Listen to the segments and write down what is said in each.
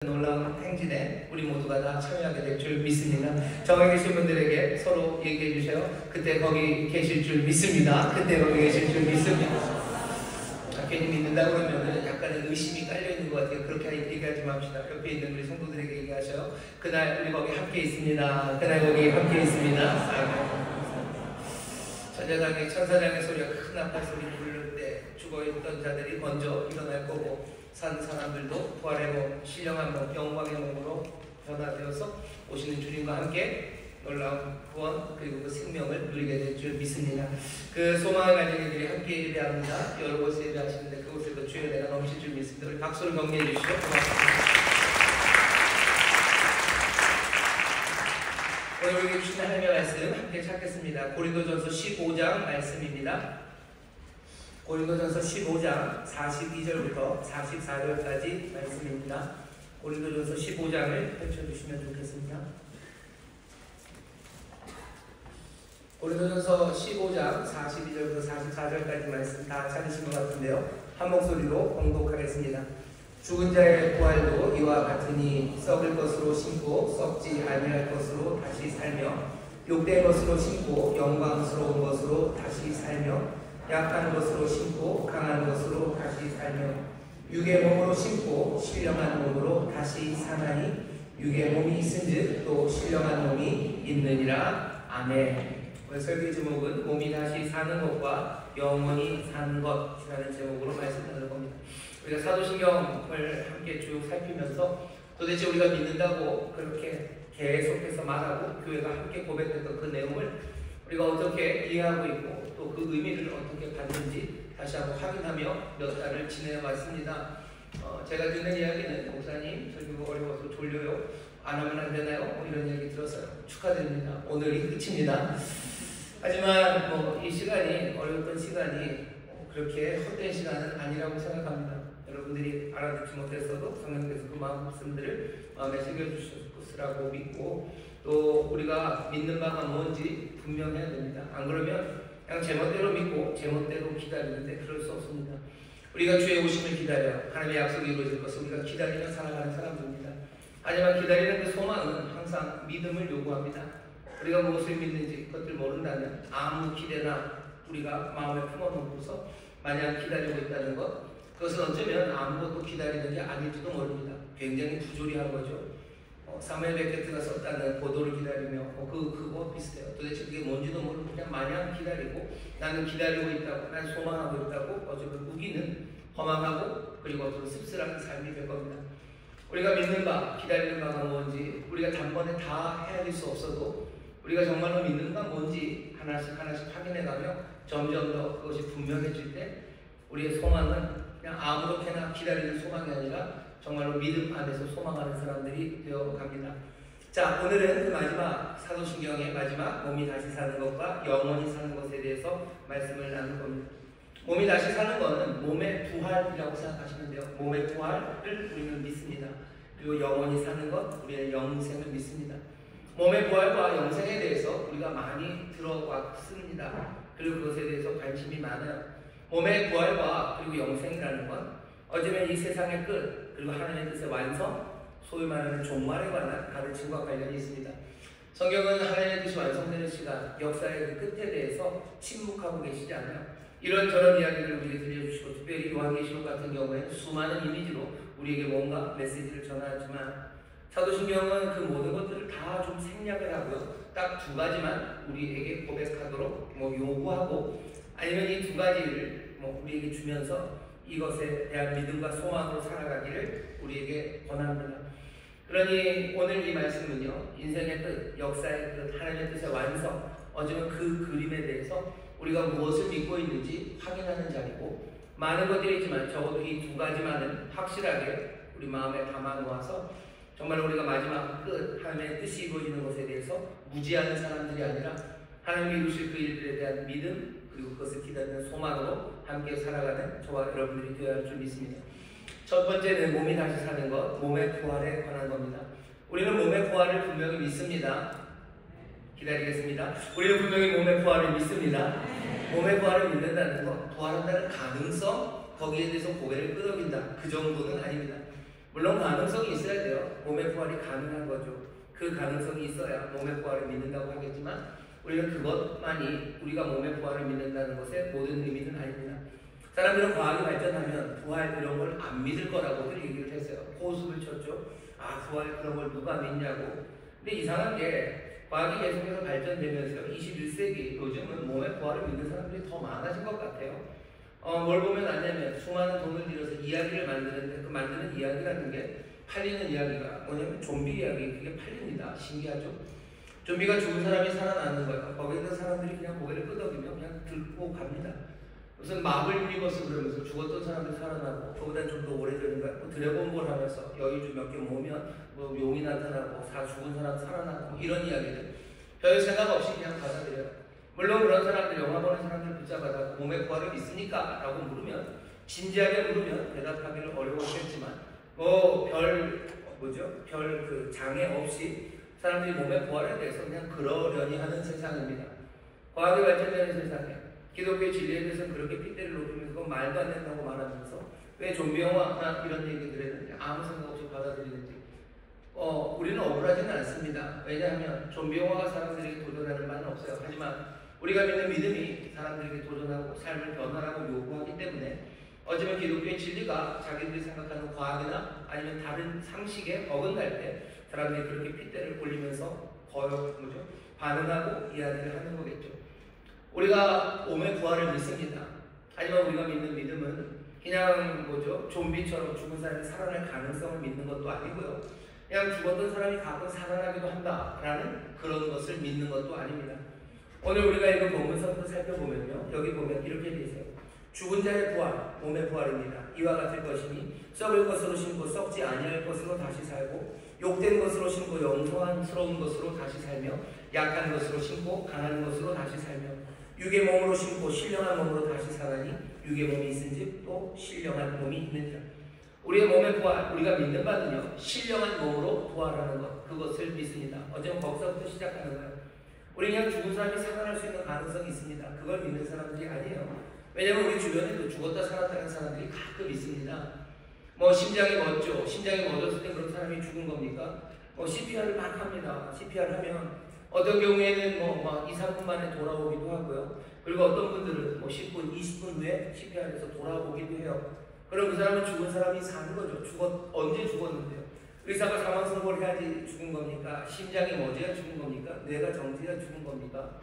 놀라운 행진에 우리 모두가 다 참여하게 될 줄 믿습니다. 저기 계신 분들에게 서로 얘기해 주세요. 그때 거기 계실 줄 믿습니다. 그때 거기 계실 줄 믿습니다. 괜히 믿는다고 그러면 약간의 의심이 깔려있는 것 같아요. 그렇게 얘기하지 맙시다. 옆에 있는 우리 성도들에게 얘기하셔요. 그날 우리 거기 함께 있습니다. 그날 거기 함께 있습니다. 천사장의 소리가 큰 아파 소리 부를 때 죽어있던 자들이 먼저 일어날 거고, 산 사람들도 부활의 몸, 신령한 몸, 영광의 몸으로 변화되어서 오시는 주님과 함께 놀라운 구원 그리고 그 생명을 누리게 될 줄 믿습니다. 그 소망을 가진 이들이 함께 예배합니다. 여러 곳에 예배하시는데 그곳에도 주의 은혜가 넘칠 줄 믿습니다. 우리 박수를 격려해 주시죠. 고맙습니다. 오늘 우리에게 주신 하나님의 말씀 함께 찾겠습니다. 고린도전서 15장 말씀입니다. 고린도전서 15장 42절부터 44절까지 말씀입니다. 고린도전서 15장을 펼쳐주시면 좋겠습니다. 고린도전서 15장 42절부터 44절까지 말씀 다 찾으신 것 같은데요. 한 목소리로 봉독하겠습니다. 죽은 자의 부활도 이와 같으니 썩을 것으로 심고 썩지 아니할 것으로 다시 살며, 욕된 것으로 심고 영광스러운 것으로 다시 살며, 약한 것으로 심고 강한 것으로 다시 살며, 육의 몸으로 심고 신령한 몸으로 다시 사나니 육의 몸이 있은즉 또 신령한 몸이 있느니라. 아멘. 오늘 설교 제목은 몸이 다시 사는 것과 영원히 사는 것이라는 제목으로 말씀 나눌 겁니다. 우리가 사도신경을 함께 쭉 살피면서 도대체 우리가 믿는다고 그렇게 계속해서 말하고 교회가 함께 고백했던 그 내용을 우리가 어떻게 이해하고 있고 또 그 의미를 어떻게 받는지 다시 한번 확인하며 몇 달을 지내어 왔습니다. 제가 듣는 이야기는 목사님 설교 어려워서 졸려요, 안 하면 안 되나요? 이런 얘기 들었어요. 축하드립니다. 오늘이 끝입니다. 하지만 이 시간이 어려웠던 시간이 그렇게 헛된 시간은 아니라고 생각합니다. 여러분들이 알아듣지 못했어도 성령께서 그 말씀들을 마음에 새겨주실 것이라고 믿고, 또 우리가 믿는 바가 뭔지 분명해야 됩니다. 안 그러면 그냥 제멋대로 믿고 제멋대로 기다리는데 그럴 수 없습니다. 우리가 주의 오심을 기다려 하나님의 약속이 이루어질 것을 우리가 기다리며 살아가는 사람들입니다. 하지만 기다리는 그 소망은 항상 믿음을 요구합니다. 우리가 무엇을 믿는지 그것을 모른다면 아무 기대나 우리가 마음에 품어놓고서 마냥 기다리고 있다는 것, 그것은 어쩌면 아무것도 기다리는 게 아닐지도 모릅니다. 굉장히 부조리한 거죠. 사무엘 베케트가 썼다는 보도를 기다리며 그거 비슷해요. 도대체 그게 뭔지도 모르고 그냥 마냥 기다리고, 나는 기다리고 있다고, 난 소망하고 있다고 어쩌면 우기는 허망하고 그리고 어떤 씁쓸한 삶이 될 겁니다. 우리가 믿는 바, 기다리는 바가 뭔지 우리가 단번에 다 헤아릴 수 없어도 우리가 정말로 믿는 바 뭔지 하나씩 확인해가며 점점 더 그것이 분명해질 때 우리의 소망은 그냥 아무렇게나 기다리는 소망이 아니라 정말로 믿음 안에서 소망하는 사람들이 되어갑니다. 자, 오늘은 그 마지막 사도신경의 마지막 몸이 다시 사는 것과 영원히 사는 것에 대해서 말씀을 나눌 겁니다. 몸이 다시 사는 것은 몸의 부활이라고 생각하시면 돼요. 몸의 부활을 우리는 믿습니다. 그리고 영원히 사는 것, 우리는 영생을 믿습니다. 몸의 부활과 영생에 대해서 우리가 많이 들어왔습니다. 그리고 그것에 대해서 관심이 많아요. 몸의 부활과 그리고 영생이라는 건 어쩌면 이 세상의 끝 그리고 하나님의 뜻의 완성, 소위 말하는 종말에 관한 가르침과 관련이 있습니다. 성경은 하나님의 뜻이 완성되는 시간, 역사의 그 끝에 대해서 침묵하고 계시지 않아요. 이런저런 이야기를 우리에게 들려주시고, 특별히 요한계시록 같은 경우에는 수많은 이미지로 우리에게 뭔가 메시지를 전하지만, 사도신경은 그 모든 것들을 다 좀 생략을 하고요, 딱 두 가지만 우리에게 고백하도록 요구하고, 아니면 이 두 가지를 우리에게 주면서 이것에 대한 믿음과 소망으로 살아가기를 우리에게 권합니다. 그러니 오늘 이 말씀은요, 인생의 뜻, 역사의 뜻, 하나님의 뜻의 완성, 어쩌면 그 그림에 대해서 우리가 무엇을 믿고 있는지 확인하는 자리고, 많은 것들이 있지만 적어도 이 두 가지만은 확실하게 우리 마음에 담아 놓아서 정말 우리가 마지막 끝, 하나님의 뜻이 이루어지는 것에 대해서 무지하는 사람들이 아니라 하나님이 이루실 그 일들에 대한 믿음, 그리고 그것을 기다리는 소망으로 함께 살아가는 저와 여러분들이 되어야 할 줄 믿습니다. 첫 번째는 몸이 다시 사는 것, 몸의 부활에 관한 겁니다. 우리는 몸의 부활을 분명히 믿습니다. 기다리겠습니다. 우리는 분명히 몸의 부활을 믿습니다. 몸의 부활을 믿는다는 것, 부활한다는 가능성, 거기에 대해서 고개를 끄덕인다, 그 정도는 아닙니다. 물론 가능성이 있어야 돼요. 몸의 부활이 가능한 거죠. 그 가능성이 있어야 몸의 부활을 믿는다고 하겠지만 우리는 그것만이 우리가 몸의 부활을 믿는다는 것의 모든 의미는 아닙니다. 사람들은 과학이 발전하면 부활 이런 걸 안 믿을 거라고들 얘기를 했어요. 호흡을 쳤죠. 아, 부활 그런 걸 누가 믿냐고. 근데 이상한 게 과학이 계속해서 발전되면서 21세기 요즘은 몸의 부활을 믿는 사람들이 더 많아진 것 같아요. 뭘 보면 아냐면 수많은 돈을 들여서 이야기를 만드는데 그 만드는 이야기라는 게 팔리는 이야기가 뭐냐면 좀비 이야기, 그게 팔립니다. 신기하죠? 좀비가 죽은 사람이 살아나는 거예요. 거기에 있는 사람들이 그냥 고개를 끄덕이며 그냥 들고 갑니다. 무슨 마블 유니버스 그러면서 죽었던 사람들 살아나고 그보다 좀 더 오래전인가 뭐 드래곤볼 하면서 여의주 몇 개 모으면 뭐 용이 나타나고 다 죽은 사람 살아나고 뭐 이런 이야기들 별 생각 없이 그냥 받아들여요. 물론 그런 사람들, 영화 보는 사람들 붙잡아서 몸의 부활을 믿습니까? 라고 물으면, 진지하게 물으면 대답하기는 어려웠겠지만 별 그 장애 없이 사람들이 몸의 부활에 대해서 그냥 그러려니 하는 세상입니다. 과학이 발전되는 세상에 기독교의 진리에 대해서는 그렇게 핏대를 높이면서 그건 말도 안 된다고 말하면서 왜 좀비 영화나 이런 얘기들 했는지 아무 생각 없이 받아들이는지 우리는 억울하지는 않습니다. 왜냐하면 좀비 영화가 사람들에게 도전하는 바는 없어요. 하지만 우리가 믿는 믿음이 사람들에게 도전하고 삶을 변화하고 요구하기 때문에 어쩌면 기독교의 진리가 자기들이 생각하는 과학이나 아니면 다른 상식에 어긋날 때 사람들이 그렇게 핏대를 올리면서 반응하고 이야기를 하는 거겠죠. 우리가 몸의 부활을 믿습니다. 하지만 우리가 믿는 믿음은 그냥 좀비처럼 죽은 사람이 살아날 가능성을 믿는 것도 아니고요. 그냥 죽었던 사람이 가끔 살아나기도 한다라는 그런 것을 믿는 것도 아닙니다. 오늘 우리가 읽은 본문서부터 살펴보면요. 여기 보면 이렇게 되어 있어요. 죽은 자의 부활, 몸의 부활입니다. 이와 같을 것이니 썩을 것으로 심고 썩지 아니할 것으로 다시 살고 욕된 것으로 심고 영광스러운 것으로 다시 살며 약한 것으로 심고 강한 것으로 다시 살며 육의 몸으로 심고 신령한 몸으로 다시 살아니 육의 몸이 있은즉 또 신령한 몸이 있느니라. 우리의 몸의 부활, 우리가 믿는 바는요, 신령한 몸으로 부활하는 것, 그것을 믿습니다. 어쩌면 거기서부터 시작하는 거예요. 우리 그냥 죽은 사람이 살아날 수 있는 가능성이 있습니다. 그걸 믿는 사람들이 아니에요. 왜냐하면 우리 주변에도 죽었다 살았다는 사람들이 가끔 있습니다. 심장이 멎죠. 심장이 멎었을 때 그런 사람이 죽은 겁니까? CPR을 막 합니다. CPR 하면 어떤 경우에는 2, 3분 만에 돌아오기도 하고요. 그리고 어떤 분들은 10분, 20분 후에 CPR에서 돌아오기도 해요. 그럼 그 사람은 죽은 사람이 사는 거죠. 언제 죽었는데요? 의사가 사망 선고를 해야지 죽은 겁니까? 심장이 멎어야 죽은 겁니까? 뇌가 정지해야 죽은 겁니까?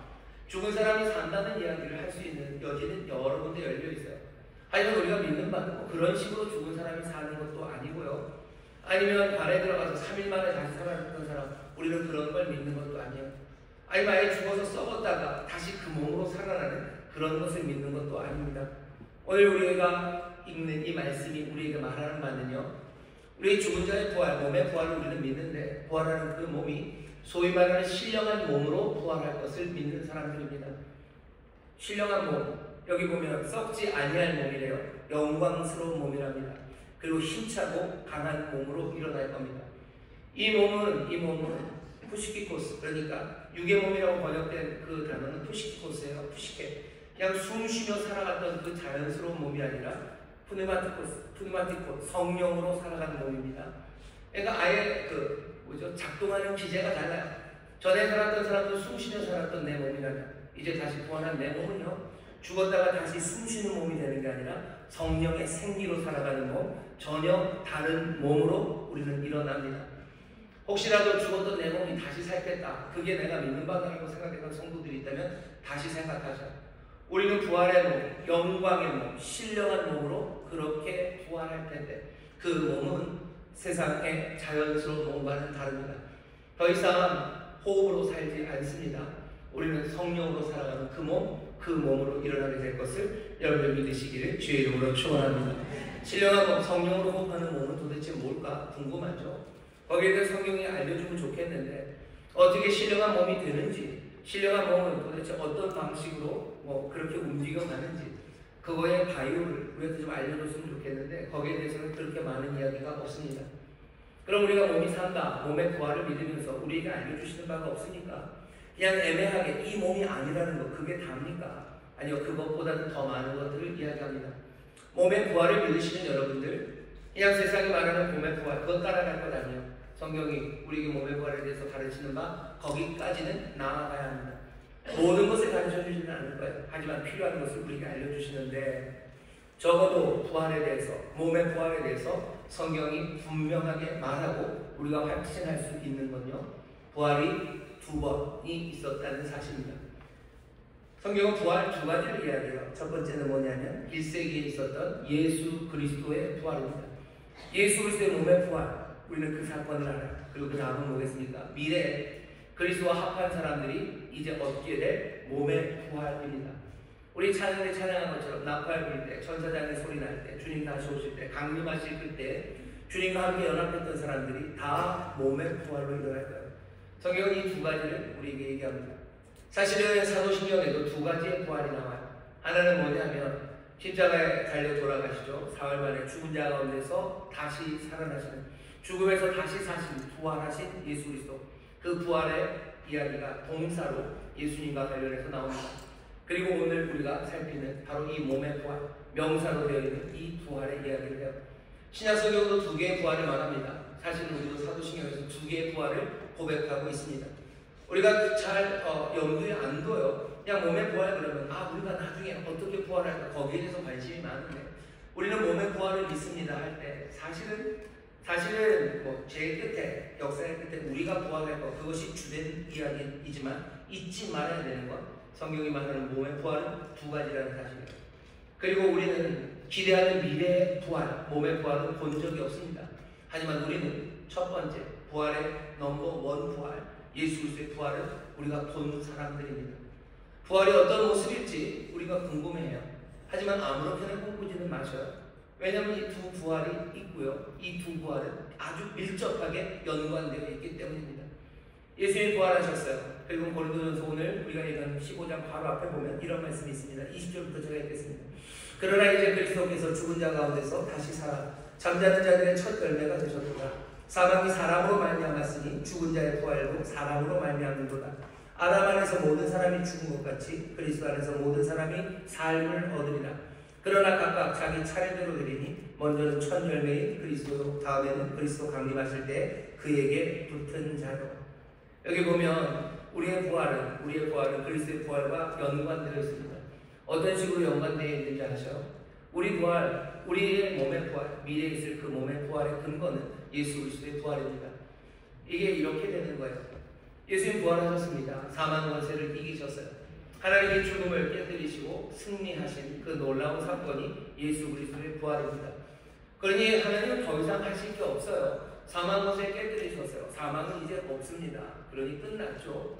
죽은 사람이 산다는 이야기를 할 수 있는 여지는 여러 군데 열려 있어요. 하지만 우리가 믿는 바는 그런 식으로 죽은 사람이 사는 것도 아니고요. 아니면 발에 들어가서 3일 만에 다시 살아났던 사람, 우리는 그런 걸 믿는 것도 아니에요. 아니면 아예 죽어서 썩었다가 다시 그 몸으로 살아나는 그런 것을 믿는 것도 아닙니다. 오늘 우리가 읽는 이 말씀이 우리에게 말하는 바는요, 우리 죽은 자의 부활, 몸의 부활을 우리는 믿는데 부활하는 그 몸이 소위 말하는 신령한 몸으로 부활할 것을 믿는 사람들입니다. 신령한 몸, 여기 보면 썩지 아니할 몸이래요. 영광스러운 몸이랍니다. 그리고 힘차고 강한 몸으로 일어날 겁니다. 이 몸은 푸시키코스, 그러니까 육의 몸이라고 번역된 그 단어는 푸시키코스예요. 푸시케. 그냥 숨 쉬며 살아갔던 그 자연스러운 몸이 아니라 푸니마티코, 성령으로 살아가는 몸입니다. 그러니까 아예 작동하는 기제가 달라요. 전에 살았던 사람도 숨 쉬며 살았던 내 몸이라면 이제 다시 부활한 내 몸은요, 죽었다가 다시 숨 쉬는 몸이 되는 게 아니라 성령의 생기로 살아가는 몸, 전혀 다른 몸으로 우리는 일어납니다. 혹시라도 죽었던 내 몸이 다시 살겠다, 그게 내가 믿는 바다라고 생각했던 성도들이 있다면 다시 생각하자. 우리는 부활의 몸, 영광의 몸, 신령한 몸으로 그렇게 부활할 텐데 그 몸은 세상의 자연스러운 몸과는 다릅니다. 더 이상 호흡으로 살지 않습니다. 우리는 성령으로 살아가는 그 몸으로 일어나게 될 것을 여러분들 믿으시기를 주의 이름으로 축원합니다. 신령한 몸, 성령으로 호흡하는 몸은 도대체 뭘까 궁금하죠? 거기에 대해 성경이 알려주면 좋겠는데 어떻게 신령한 몸이 되는지, 신령한 몸은 도대체 어떤 방식으로 그렇게 움직여가는지 그거의 바이오를 우리한테 좀 알려줬으면 좋겠는데 거기에 대해서는 그렇게 많은 이야기가 없습니다. 그럼 우리가 몸이 산다, 몸의 부활을 믿으면서 우리에게 알려주시는 바가 없으니까 그냥 애매하게 이 몸이 아니라는 것, 그게 답니까? 아니요, 그것보다는 더 많은 것들을 이야기합니다. 몸의 부활을 믿으시는 여러분들, 그냥 세상이 말하는 몸의 부활, 그거 따라갈 것 아니에요. 성경이 우리에게 몸의 부활에 대해서 가르치는 바 거기까지는 나아가야 합니다. 모든 것을 가르쳐주지는 않을 거예요. 하지만 필요한 것을 우리에게 알려주시는데 적어도 부활에 대해서, 몸의 부활에 대해서 성경이 분명하게 말하고 우리가 확신할 수 있는 건요, 부활이 2번이 있었다는 사실입니다. 성경은 부활 2가지를 이야기해요. 첫 번째는 뭐냐면 1세기에 있었던 예수 그리스도의 부활입니다. 예수 그리스도의 몸의 부활, 우리는 그 사건을 알아요. 그리고 그 다음은 뭐겠습니까? 미래에 그리스도와 합한 사람들이 이제 얻게 될 몸의 부활입니다. 우리 찬양에 찬양한 것처럼 나팔 불 때, 천사장의 소리 날 때, 주님 다시 오실 때, 강림하실 그때 주님과 함께 연합했던 사람들이 다 몸의 부활로 일어날 거예요. 성경은 이 2가지를 우리에게 얘기합니다. 사실은 사도신경에도 2가지의 부활이 나와요. 하나는 뭐냐면 십자가에 달려 돌아가시죠. 사흘 만에 죽은 자 가운데서 다시 살아나시는, 죽음에서 다시 사신, 부활하신 예수 그리스도, 그 부활의 이야기가 동사로 예수님과 관련해서 나옵니다. 그리고 오늘 우리가 살피는 바로 이 몸의 부활, 명사로 되어 있는 이 부활의 이야기를 해요. 신약성경도 2개의 부활을 말합니다. 사실 우리도 사도신경에서 2개의 부활을 고백하고 있습니다. 우리가 잘 염두에 안 둬요. 그냥 몸의 부활 그러면 우리가 나중에 어떻게 부활할까, 거기에 대해서 관심이 많은데, 우리는 몸의 부활을 믿습니다 할 때 사실은 뭐 제일 끝에, 역사의 끝에 우리가 부활할 것, 그것이 주된 이야기이지만 잊지 말아야 되는 것, 성경이 말하는 몸의 부활은 2가지라는 사실이에요. 그리고 우리는 기대하는 미래의 부활, 몸의 부활은 본 적이 없습니다. 하지만 우리는 첫 번째 부활의 넘버 1 부활, 예수 그리스도의 부활은 우리가 본 사람들입니다. 부활이 어떤 모습일지 우리가 궁금해해요. 하지만 아무렇게나 꿈꾸지는 마셔요. 왜냐하면 이 2 부활이 있고요, 이 2 부활은 아주 밀접하게 연관되어 있기 때문입니다. 예수님이 부활하셨어요. 그리고 고린도전서 오늘 우리가 읽은 15장 바로 앞에 보면 이런 말씀이 있습니다. 20절부터 제가 읽겠습니다. 그러나 이제 그리스도께서 죽은 자 가운데서 다시 살아 잠자는 자들의 첫 열매가 되셨도다. 사망이 사람으로 말미암았으니 죽은 자의 부활도 사람으로 말미암는도다. 아담 안에서 모든 사람이 죽은 것 같이 그리스도 안에서 모든 사람이 삶을 얻으리라. 그러나 각각 자기 차례대로 되리니 먼저는 첫 열매인 그리스도, 다음에는 그리스도 강림하실 때 그에게 붙은 자요. 여기 보면 우리의 부활은 그리스도의 부활과 연관되어 있습니다. 어떤 식으로 연관되어 있는지 아셔요? 우리 부활, 우리의 몸의 부활, 미래에 있을 그 몸의 부활의 근거는 예수 그리스도의 부활입니다. 이게 이렇게 되는 거예요. 예수님 부활하셨습니다. 사망 권세를 이기셨어요. 하나님의 죽음을 깨뜨리시고 승리하신 그 놀라운 사건이 예수 그리스도의 부활입니다. 그러니 하나님은 더 이상 하실 게 없어요. 사망 권세 깨뜨리셨어요. 사망은 이제 없습니다. 그러니 끝났죠.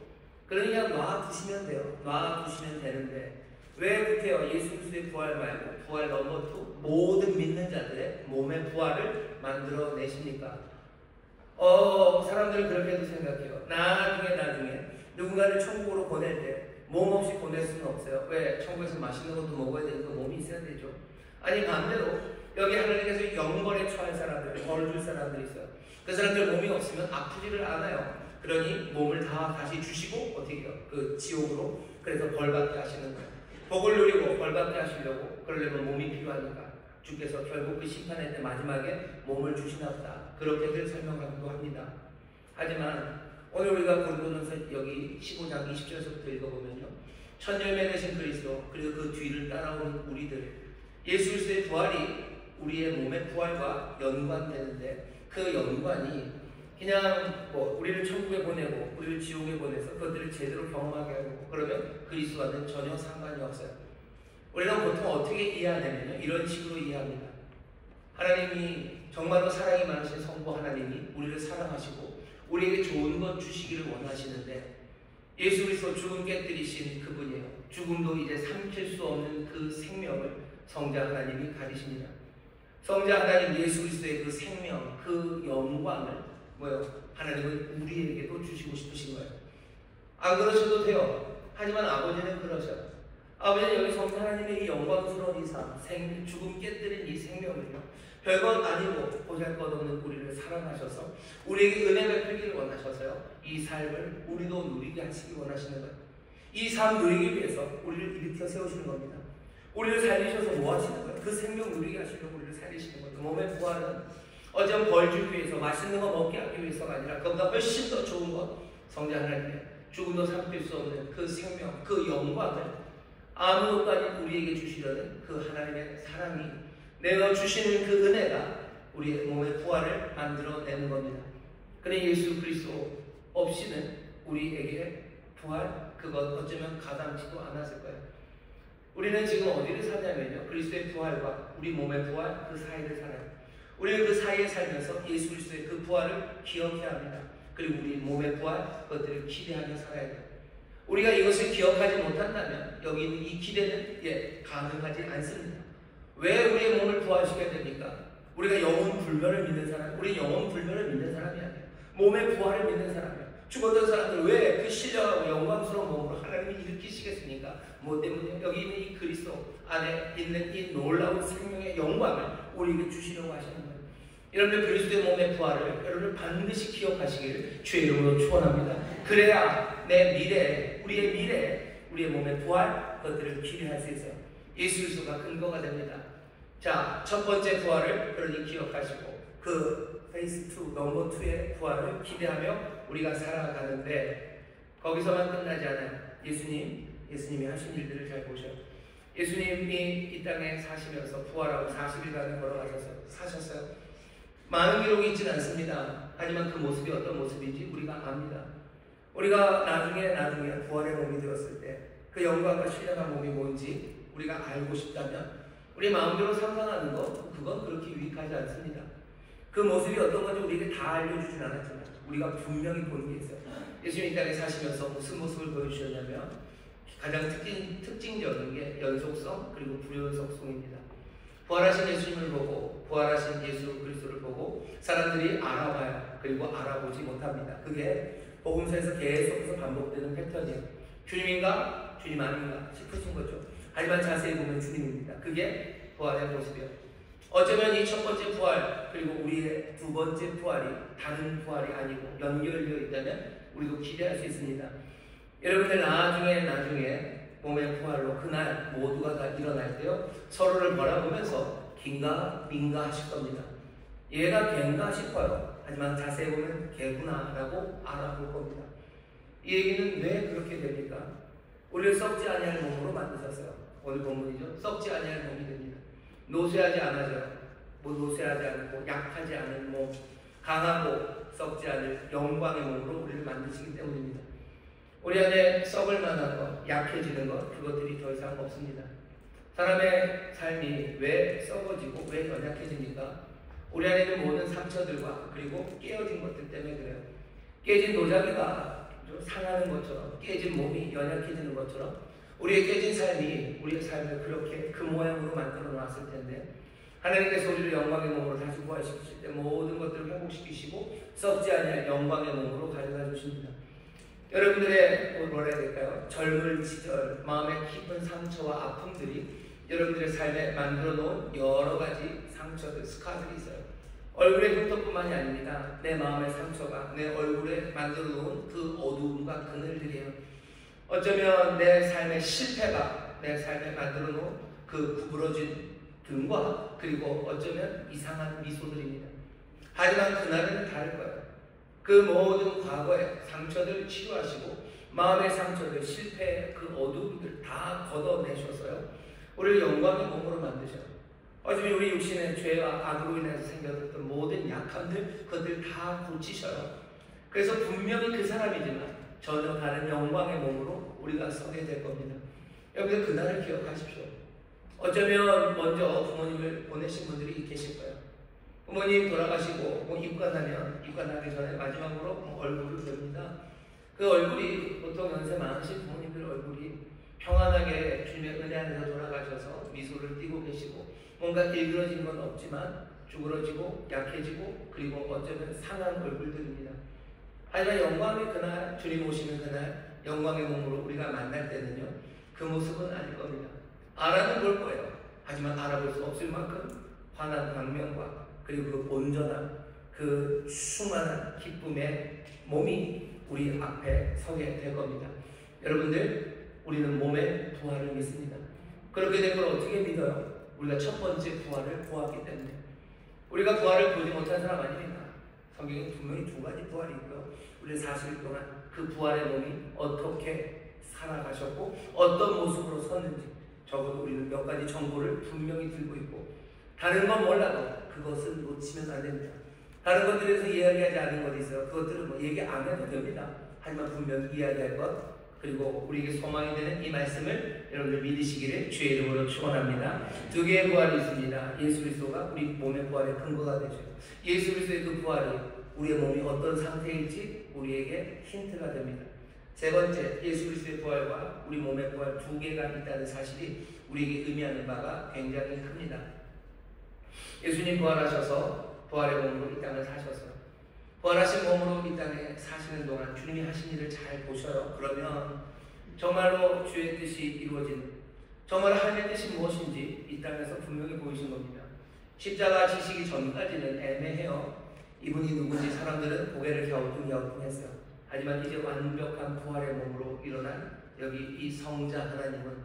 그러니 그냥 놔두시면 돼요. 놔두시면 되는데 왜 그렇게요? 예수 그리스도의 부활 말고 부활 넘버 2, 모든 믿는 자들의 몸의 부활을 만들어내십니까? 사람들은 그렇게도 생각해요. 나중에 누군가를 천국으로 보낼 때 몸 없이 보낼 수는 없어요. 왜? 천국에서 맛있는 것도 먹어야 되니까 몸이 있어야 되죠. 아니 반대로 여기 하나님께서 영벌에 처할 사람들, 벌을 줄 사람들이 있어요. 그 사람들 몸이 없으면 아프지를 않아요. 그러니 몸을 다 다시 주시고 어떻게 해요? 그 지옥으로, 그래서 벌받게 하시는 거예요. 복을 누리고 벌받게 하시려고, 그러려면 몸이 필요하니까 주께서 결국 그 심판의 때 마지막에 몸을 주시나 보다, 그렇게들 설명하기도 합니다. 하지만 오늘 우리가 고린도전서 여기 15장 20절에서부터 읽어보면요, 첫 열매 되신 그리스도, 그리고 그 뒤를 따라오는 우리들, 예수 그리스도의 부활이 우리의 몸의 부활과 연관되는데, 그 연관이 그냥 우리를 천국에 보내고 우리를 지옥에 보내서 그것들을 제대로 경험하게 하고 그러면 그리스도와는 전혀 상관이 없어요. 우리는 보통 어떻게 이해하냐면요, 이런 식으로 이해합니다. 하나님이 정말로 사랑이 많으신 성부 하나님이 우리를 사랑하시고 우리에게 좋은 것 주시기를 원하시는데, 예수 그리스도 죽음 깨뜨리신 그분이에요. 죽음도 이제 삼킬 수 없는 그 생명을 성자 하나님이 가지십니다. 성자 하나님 예수 그리스도의 그 생명, 그 영광을 하나님은 우리에게도 주시고 싶으신 거예요. 안 그러셔도 돼요. 하지만 아버지는 그러셔요. 아버지는 여기 성자 하나님의 이 영광스러운 이 삶, 죽음 깨뜨린 이 생명을요, 별것 아니고 보잘것없는 우리를 사랑하셔서 우리에게 은혜 베풀기를 원하셔서요, 이 삶을 우리도 누리게 하시기 원하시는 거예요. 이 삶 누리기 위해서 우리를 일으켜 세우시는 겁니다. 우리를 살리셔서 뭐 하시는 거예요? 그 생명 누리게 하시려고 우리를 살리시는 거예요. 그 몸의 부활은 어전 벌 주기 위해서 맛있는 거 먹게 하기 위해서가 아니라 그보다 훨씬 더 좋은 것, 성자 하나님의 죽음도 삼킬 수 없는 그 생명, 그 영광을 아무것도 아닌 우리에게 주시려는 그 하나님의 사랑이 내어주시는 그 은혜가 우리의 몸의 부활을 만들어내는 겁니다. 그래 예수 그리스도 없이는 우리에게 부활, 그것 어쩌면 가담지도 않았을 거예요. 우리는 지금 어디를 사냐면요, 그리스도의 부활과 우리 몸의 부활, 그 사이를 살아요. 우리는 그 사이에 살면서 예수 그리스도의 그 부활을 기억해야 합니다. 그리고 우리 몸의 부활, 그것들을 기대하며 살아야 돼요. 우리가 이것을 기억하지 못한다면 여기 있는 이 기대는 가능하지 않습니다. 왜 우리의 몸을 부활시켜야 됩니까? 우리가 영혼 불멸을 믿는 사람, 우리 영혼 불멸을 믿는 사람이 아니에요. 몸의 부활을 믿는 사람이에요. 죽었던 사람들 왜 그 신령하고 영광스러운 몸으로 하나님이 일으키시겠습니까? 뭐 때문에? 여기 있는 이 그리스도 안에 있는 이 놀라운 생명의 영광을 우리에게 주시려고 하시는 거예요. 여러분들 그리스도의 몸의 부활을 여러분들 반드시 기억하시기를 주의 이름으로 축원합니다. 그래야 내 미래에, 우리의 미래에 우리의 몸의 부활, 그것들을 기대할 수 있어요. 예수 그리스도가 근거가 됩니다. 자, 첫 번째 부활을 여러분이 기억하시고 그 페이스 2, 넘버 2의 부활을 기대하며 우리가 살아가는데 거기서만 끝나지 않아요. 예수님이 하신 일들을 잘 보셔요. 예수님이 이 땅에 사시면서 부활하고 40일간을 걸어가셔서 사셨어요. 많은 기록이 있지는 않습니다. 하지만 그 모습이 어떤 모습인지 우리가 압니다. 우리가 나중에 부활의 몸이 되었을 때 그 영광과 신령한 몸이 뭔지 우리가 알고 싶다면 우리 마음대로 상상하는 것, 그건 그렇게 유익하지 않습니다. 그 모습이 어떤 건지 우리에게 다 알려주진 않았지만 우리가 분명히 보는 게 있어요. 예수님이 이 땅에 사시면서 무슨 모습을 보여주셨냐면 가장 특징적인 게 연속성 그리고 불연속성입니다. 부활하신 예수님을 보고 부활하신 예수 그리스도를 보고 사람들이 알아봐요. 그리고 알아보지 못합니다. 그게 복음서에서 계속해서 반복되는 패턴이에요. 주님인가? 주님 아닌가? 싶으신 거죠. 하지만 자세히 보면 주님입니다. 그게 부활의 모습이에요. 어쩌면 이 첫 번째 부활 그리고 우리의 두 번째 부활이 다른 부활이 아니고 연결되어 있다면 우리도 기대할 수 있습니다. 여러분들 나중에 몸의 부활로 그날 모두가 다 일어날 때요 서로를 바라보면서 긴가 민가 하실 겁니다. 얘가 걘가 싶어요. 하지만 자세히 보면 걔구나 라고 알아볼 겁니다. 이 얘기는 왜 그렇게 됩니까? 우리를 썩지 아니할 몸으로 만드셨어요. 오늘 본문이죠. 썩지 아니할 몸이 됩니다. 노쇠하지 않아져요. 노쇠하지 않고 약하지 않은 몸, 강하고 썩지 않을 영광의 몸으로 우리를 만드시기 때문입니다. 우리 안에 썩을 만한 것, 약해지는 것, 그것들이 더 이상 없습니다. 사람의 삶이 왜 썩어지고 왜 연약해집니까? 우리 안에 있는 모든 상처들과 그리고 깨어진 것들 때문에 그래요. 깨진 도자기가 상하는 것처럼, 깨진 몸이 연약해지는 것처럼 우리의 깨진 삶이 우리의 삶을 그렇게 그 모양으로 만들어 놨을 텐데 하나님께서 우리를 영광의 몸으로 다시 부활시키실 때 모든 것들을 회복시키시고 썩지 않을 영광의 몸으로 가져다 주십니다. 여러분들의 뭐라 해야 될까요? 젊은 시절 마음의 깊은 상처와 아픔들이 여러분들의 삶에 만들어 놓은 여러 가지 상처들, 스카들이 있어요. 얼굴의 흉터뿐만이 아닙니다. 내 마음의 상처가 내 얼굴에 만들어 놓은 그 어두움과 그늘들이에요. 어쩌면 내 삶의 실패가 내 삶에 만들어 놓은 그 구부러진 등과 그리고 어쩌면 이상한 미소들입니다. 하지만 그날은 다를 거예요. 그 모든 과거의 상처들 치유하시고 마음의 상처들, 실패의 그 어두움들 다 걷어내셨어요. 우리를 영광의 몸으로 만드셔요. 어쩌면 우리 육신의 죄와 악으로 인해서 생겼던 모든 약함들 그것들 다 고치셔요. 그래서 분명히 그 사람이지만 전혀 다른 영광의 몸으로 우리가 서게 될 겁니다. 여러분들 그날을 기억하십시오. 어쩌면 먼저 부모님을 보내신 분들이 계실 거예요. 부모님 돌아가시고 입관하기 전에 마지막으로 얼굴을 봅니다. 그 얼굴이 보통 연세 많으신 부모님들 얼굴이 평안하게 주님의 은혜 안에서 돌아가셔서 미소를 띠고 계시고 뭔가 일그러진 건 없지만 쭈그러지고 약해지고 그리고 어쩌면 상한 얼굴들입니다. 하지만 영광의 그날, 주님 오시는 그날 영광의 몸으로 우리가 만날 때는요 그 모습은 아닐 겁니다. 알아는 볼 거예요. 하지만 알아볼 수 없을 만큼 환한 광명과 그리고 그 온전한 그 충만한 기쁨의 몸이 우리 앞에 서게 될 겁니다. 여러분들 우리는 몸의 부활을 믿습니다. 그렇게 된 걸 어떻게 믿어요? 우리가 첫 번째 부활을 보았기 때문에. 우리가 부활을 보지 못한 사람 아닙니까? 성경에 분명히 두 가지 부활이 있고요. 우리 40일 동안 그 부활의 몸이 어떻게 살아가셨고 어떤 모습으로 섰는지 적어도 우리는 몇 가지 정보를 분명히 들고 있고, 다른 건 몰라도 그것을 놓치면 안 됩니다. 다른 것들에서 이야기하지 않은 것이 있어요. 그것들은 뭐 얘기 안 해도 됩니다. 하지만 분명히 이야기할 것, 그리고 우리에게 소망이 되는 이 말씀을 여러분들 믿으시기를 주의 이름으로 축원합니다. 두 개의 부활이 있습니다. 예수 그리스도가 우리 몸의 부활의 근거가 되죠. 예수 그리스도의 그 부활이 우리의 몸이 어떤 상태일지 우리에게 힌트가 됩니다. 세 번째, 예수 그리스도의 부활과 우리 몸의 부활 두 개가 있다는 사실이 우리에게 의미하는 바가 굉장히 큽니다. 예수님 부활하셔서 부활의 몸으로 이 땅을 사셔서 부활하신 몸으로 이 땅에 사시는 동안 주님이 하신 일을 잘 보셔요. 그러면 정말로 주의 뜻이 이루어지는, 정말 하나님의 뜻이 무엇인지 이 땅에서 분명히 보이신 겁니다. 십자가 지시기 전까지는 애매해요. 이분이 누군지 사람들은 고개를 갸우뚱했어요. 하지만 이제 완벽한 부활의 몸으로 일어난 여기 이 성자 하나님은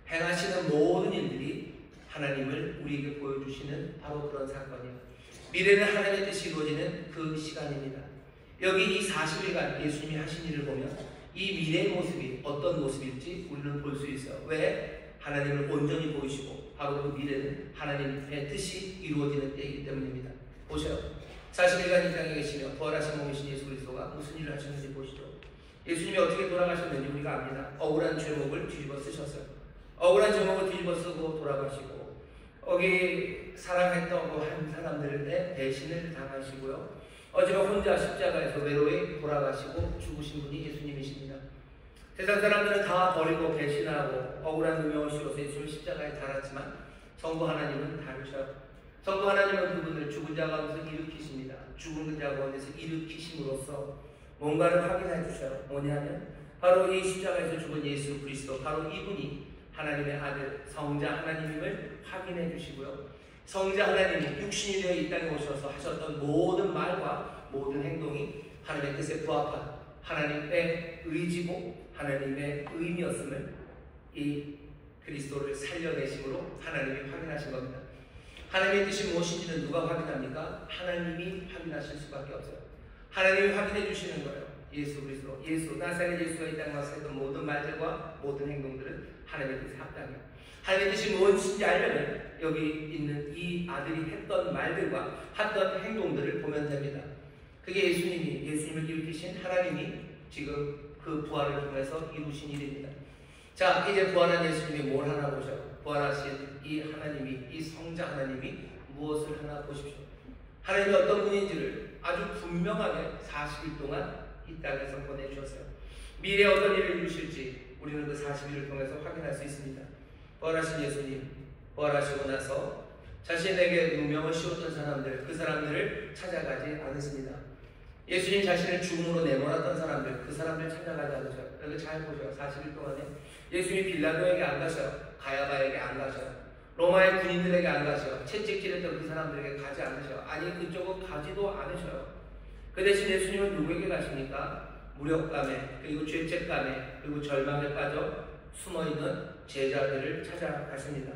행하시는 모든 일들이 하나님을 우리에게 보여주시는 바로 그런 사건이에요. 미래는 하나님의 뜻이 이루어지는 그 시간입니다. 여기 이 40일간 예수님이 하신 일을 보면 이 미래의 모습이 어떤 모습일지 우리는 볼 수 있어요. 왜? 하나님을 온전히 보이시고 바로 그 미래는 하나님의 뜻이 이루어지는 때이기 때문입니다. 보세요. 40일간 이 땅에 계시며 부활하신 몸이신 예수 그리스도가 무슨 일을 하셨는지 보시죠. 예수님이 어떻게 돌아가셨는지 우리가 압니다. 억울한 죄목을 뒤집어 쓰셨어요. 억울한 죄목을 뒤집어 쓰고 돌아가시고, 거기 사랑했던 한 사람들의 배신을 당하시고요. 어지러 혼자 십자가에서 외로이 돌아가시고 죽으신 분이 예수님이십니다. 세상 사람들은 다 버리고 배신하고 억울한 누명을 씌워서 예수님 십자가에 달았지만 성부 하나님은 다르셔요. 성부 하나님은 그분을 죽은 자 가운데서 일으키십니다. 죽은 자 가운데서 일으키심으로써 뭔가를 확인해 주셔요. 뭐냐면 바로 이 십자가에서 죽은 예수 그리스도, 바로 이분이 하나님의 아들 성자 하나님임을 확인해 주시고요. 성자 하나님이 육신이 되어 이 땅에 오셔서 하셨던 모든 말과 모든 행동이 하나님의 뜻에 부합한 하나님의 의지고 하나님의 의미였음을 이 그리스도를 살려내심으로 하나님이 확인하신 겁니다. 하나님의 뜻이 무엇인지는 누가 확인합니까? 하나님이 확인하실 수밖에 없어요. 하나님이 확인해 주시는 거예요. 예수 그리스도, 예수 나사렛 예수가 이 땅에 와서 했던 모든 말들과 모든 행동들은 하나님의 뜻에 합당해요. 하나님의 뜻이 무엇인지 알려면 여기 있는 이 아들이 했던 말들과 했던 행동들을 보면 됩니다. 그게 예수님을 일으키신 하나님이 지금 그 부활을 통해서 이루신 일입니다. 자, 이제 부활한 예수님이 뭘 하나 보셔요. 부활하신 이 하나님이, 이 성자 하나님이 무엇을 하나 보십시오. 하나님이 어떤 분인지를 아주 분명하게 40일 동안 이 땅에서 보내주셨어요. 미래에 어떤 일을 이루실지 우리는 그 40일을 통해서 확인할 수 있습니다. 부활하신 예수님, 부활하시고 나서 자신에게 누명을 씌웠던 사람들, 그 사람들을 찾아가지 않으십니다. 예수님 자신을 죽음으로 내몰았던 사람들, 그 사람들 찾아가지 않으셔요. 여기 잘 보세요. 40일 동안에 예수님이 빌라도에게 안 가셔요. 가야바에게 안 가셔요. 로마의 군인들에게 안 가셔요. 채찍질했던 그 사람들에게 가지 않으셔요. 아니, 그쪽은 가지도 않으셔요. 그 대신 예수님은 누구에게 가십니까? 무력감에, 그리고 죄책감에, 그리고 절망에 빠져 숨어있는 제자들을 찾아가십니다.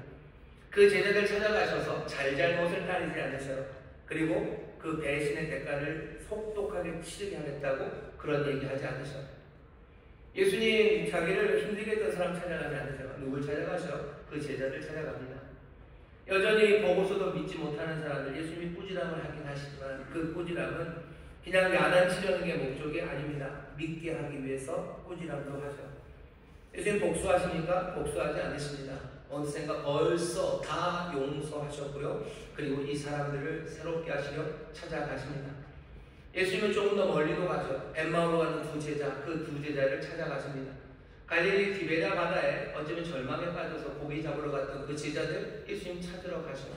그 제자들 찾아가셔서 잘잘못을 따르지 않으셔요. 그리고 그 배신의 대가를 속독하게 치르게 하겠다고 그런 얘기하지 않으셔요. 예수님 자기를 힘들게 했던 사람 찾아가지 않으셔요. 누굴 찾아가셔요? 그 제자들 찾아갑니다. 여전히 보고서도 믿지 못하는 사람들, 예수님이 꾸지람을 하긴 하시지만 그 꾸지람은 그냥 야단치려는 게 목적이 아닙니다. 믿게 하기 위해서 꾸지람도 하셔요. 예수님 복수하십니까? 복수하지 않으십니다. 어느샌가 벌써 다 용서하셨고요. 그리고 이 사람들을 새롭게 하시려 찾아가십니다. 예수님은 조금 더 멀리도 가죠. 엠마오로 가는 두 제자, 그 두 제자를 찾아가십니다. 갈릴리 디베랴 바다에 어쩌면 절망에 빠져서 고기 잡으러 갔던 그 제자들 예수님 찾으러 가셔요.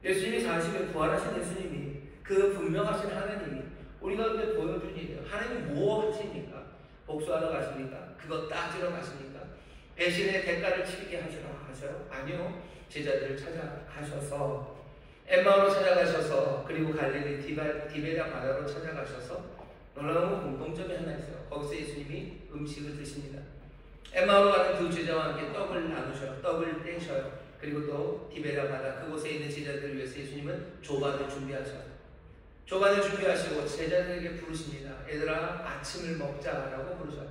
예수님이 40일 부활하신 예수님이, 그 분명하신 하나님이 우리 가운데 보여준 일이에요. 하나님이 뭐 하십니까? 복수하러 가십니까? 그거 따지러 가십니까? 배신의 대가를 치르게 하셔요? 아니요. 제자들을 찾아가셔서 엠마오로 찾아가셔서, 그리고 갈릴리 디베랴 바다로 찾아가셔서 놀라운 공통점이 하나 있어요. 거기서 예수님이 음식을 드십니다. 엠마오로 가는 두 제자와 함께 떡을 나누셔요. 떡을 떼셔요. 그리고 또 디베랴 바다 그곳에 있는 제자들을 위해서 예수님은 조반을 준비하셔요. 조반을 준비하시고 제자들에게 부르십니다. 얘들아 아침을 먹자라고 부르셔요.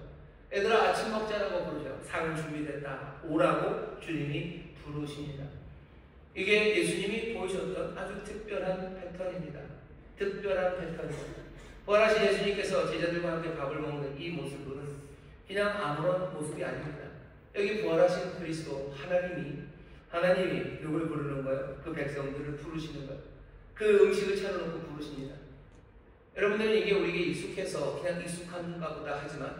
얘들아 아침 먹자라고 부르셔요. 상은 준비됐다. 오라고 주님이 부르십니다. 이게 예수님이 보이셨던 아주 특별한 패턴입니다. 특별한 패턴입니다. 부활하신 예수님께서 제자들과 함께 밥을 먹는 이 모습은 그냥 아무런 모습이 아닙니다. 여기 부활하신 그리스도 하나님이 누굴 부르는 거예요? 그 백성들을 부르시는 거예요. 그 음식을 차려놓고 부르십니다. 여러분들은 이게 우리에게 익숙해서 그냥 익숙한가 보다 하지만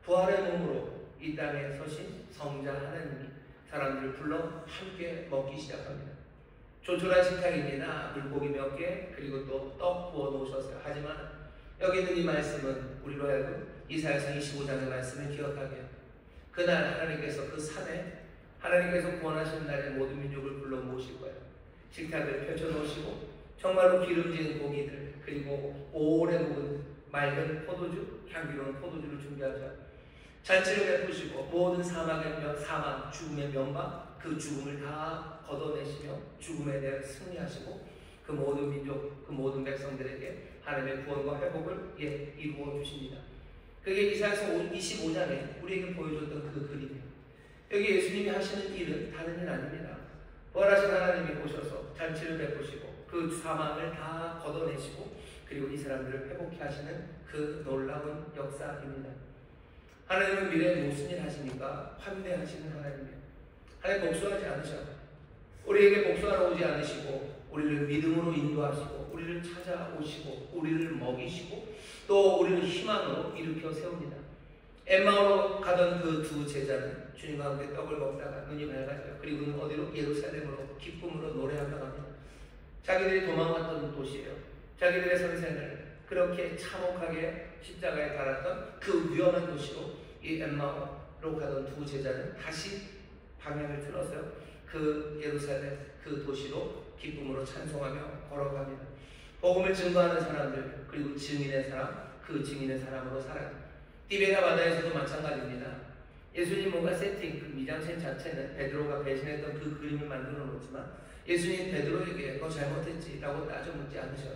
부활의 몸으로 이 땅에 서신 성자 하나님이 사람들을 불러 함께 먹기 시작합니다. 조촐한 식탁입니다. 물고기 몇 개, 그리고 또 떡 구워 놓으셨어요. 하지만 여기 있는 이 말씀은 우리로 하여금 이사야서 25장의 말씀을 기억하게 해요. 그날 하나님께서 그 산에 하나님께서 구원하시는 날에 모든 민족을 불러 모으실 거예요. 식탁을 펼쳐놓으시고 정말로 기름진 고기들 그리고 오래 묵은 맑은 포도주, 향기로운 포도주를 준비하죠. 잔치를 베푸시고 모든 사망, 죽음의 면박 그 죽음을 다 걷어내시며 죽음에 대해 승리하시고 그 모든 민족, 그 모든 백성들에게 하나님의 구원과 회복을 이루어 주십니다. 그게 이사야서 25장에 우리에게 보여줬던 그 그림이에요. 여기 예수님이 하시는 일은 다른 일 아닙니다. 부활하신 하나님이 오셔서 잔치를 베푸시고 그 사망을 다 걷어내시고 그리고 이 사람들을 회복케 하시는 그 놀라운 역사입니다. 하나님은 미래에 무슨 일 하십니까? 환대하시는 하나님이에요. 하나님 복수하지 않으셔요. 우리에게 복수하러 오지 않으시고 우리를 믿음으로 인도하시고 우리를 찾아오시고 우리를 먹이시고 또 우리를 희망으로 일으켜 세웁니다. 엠마오로 가던 그 두 제자는 주님과 함께 떡을 먹다가 눈이 밝아져요. 그리고 어디로? 예루살렘으로 기쁨으로 노래하며 갑니다. 자기들이 도망갔던 도시예요. 자기들의 선생을 그렇게 참혹하게 십자가에 달았던 그 위험한 도시로 이 엠마오로 가던 두 제자는 다시 방향을 틀었어요. 그 예루살렘 그 도시로 기쁨으로 찬송하며 걸어갑니다. 복음을 증거하는 사람들 그리고 증인의 사람 그 증인의 사람으로 살아요. 디베랴 바다에서도 마찬가지입니다. 예수님 뭔가 세팅 그 미장센 자체는 베드로가 배신했던 그 그림을 만들어 놓지만 예수님 베드로에게 너 잘못했지 라고 따져 묻지 않으셔요.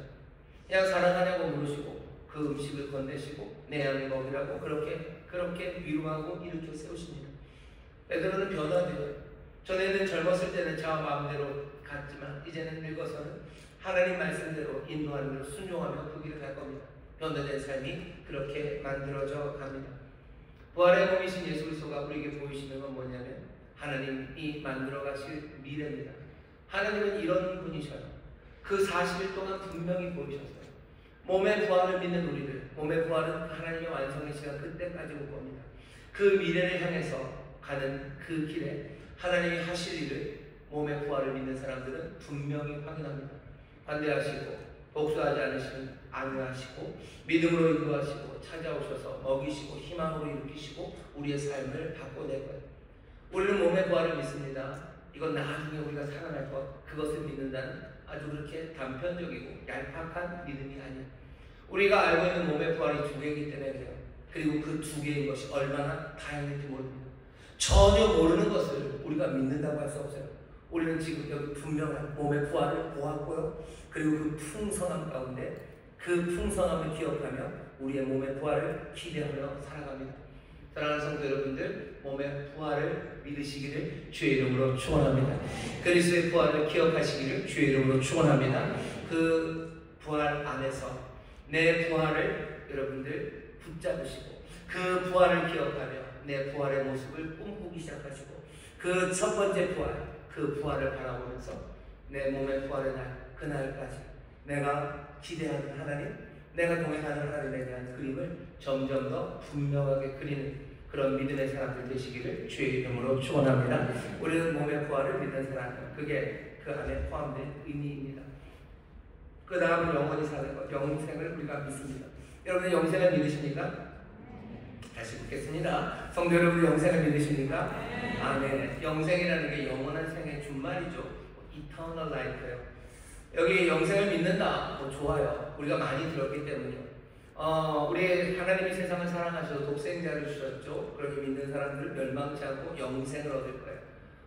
그냥 사랑하냐고 물으시고 그 음식을 건네시고 내 양을 먹이라고 그렇게 위로하고 일으켜 세우십니다. 베드로는 변화돼요. 전에는 젊었을 때는 자아 마음대로 갔지만 이제는 늙어서는 하나님 말씀대로 인도하는 대로 순종하며 그 길을 갈 겁니다. 변화된 삶이 그렇게 만들어져 갑니다. 부활의 몸이신 예수 그리스도가 우리에게 보이시는 건 뭐냐면 하나님이 만들어 가실 미래입니다. 하나님은 이런 분이셔요. 그 40일 동안 분명히 보이셨어요. 몸의 부활을 믿는 우리들, 몸의 부활은 하나님의 완성의 시간 그때까지 올 겁니다. 그 미래를 향해서 가는 그 길에 하나님이 하실 일을 몸의 부활을 믿는 사람들은 분명히 확인합니다. 반대하시고 복수하지 않으시면 안위하시고 믿음으로 인도하시고 찾아오셔서 먹이시고 희망으로 일으키시고 우리의 삶을 바꿔낼 거예요. 우리는 몸의 부활을 믿습니다. 이건 나중에 우리가 살아날 것 그것을 믿는다는 아주 그렇게 단편적이고 얄팍한 믿음이 아니에요. 우리가 알고 있는 몸의 부활이 두 개이기 때문에 그래요. 그리고 그 두 개인 것이 얼마나 다양한지 모릅니다. 전혀 모르는 것을 우리가 믿는다고 할 수 없어요. 우리는 지금 여기 분명한 몸의 부활을 보았고요. 그리고 그 풍성함 가운데 그 풍성함을 기억하며 우리의 몸의 부활을 기대하며 살아갑니다. 사랑하는 성도 여러분들, 몸의 부활을 믿으시기를 주의 이름으로 축원합니다. 그리스도의 부활을 기억하시기를 주의 이름으로 축원합니다. 그 부활 안에서 내 부활을 여러분들 붙잡으시고 그 부활을 기억하며 내 부활의 모습을 꿈꾸기 시작하시고 그 첫 번째 부활, 그 부활을 바라보면서 내 몸의 부활의 날, 그날까지 내가 기대하는 하나님, 내가 동행하는 하나님에 대한 그림을 점점 더 분명하게 그리는 그런 믿음의 사람들 되시기를 주의 이름으로 축원합니다. 우리는 몸의 부활을 믿는 사람, 그게 그 안에 포함된 의미입니다. 그 다음은 영원히 사는 것, 영생을 우리가 믿습니다. 여러분 영생을 믿으십니까? 다시 묻겠습니다. 성도 여러분 영생을 믿으십니까? 아멘. 영생이라는 게 영원한 생의 준말이죠. Eternal Life예요. 여기 영생을 믿는다, 좋아요. 우리가 많이 들었기 때문이요. 우리 하나님이 세상을 사랑하셔서 독생자를 주셨죠. 그러니 믿는 사람들은 멸망치 않고 영생을 얻을 거예요.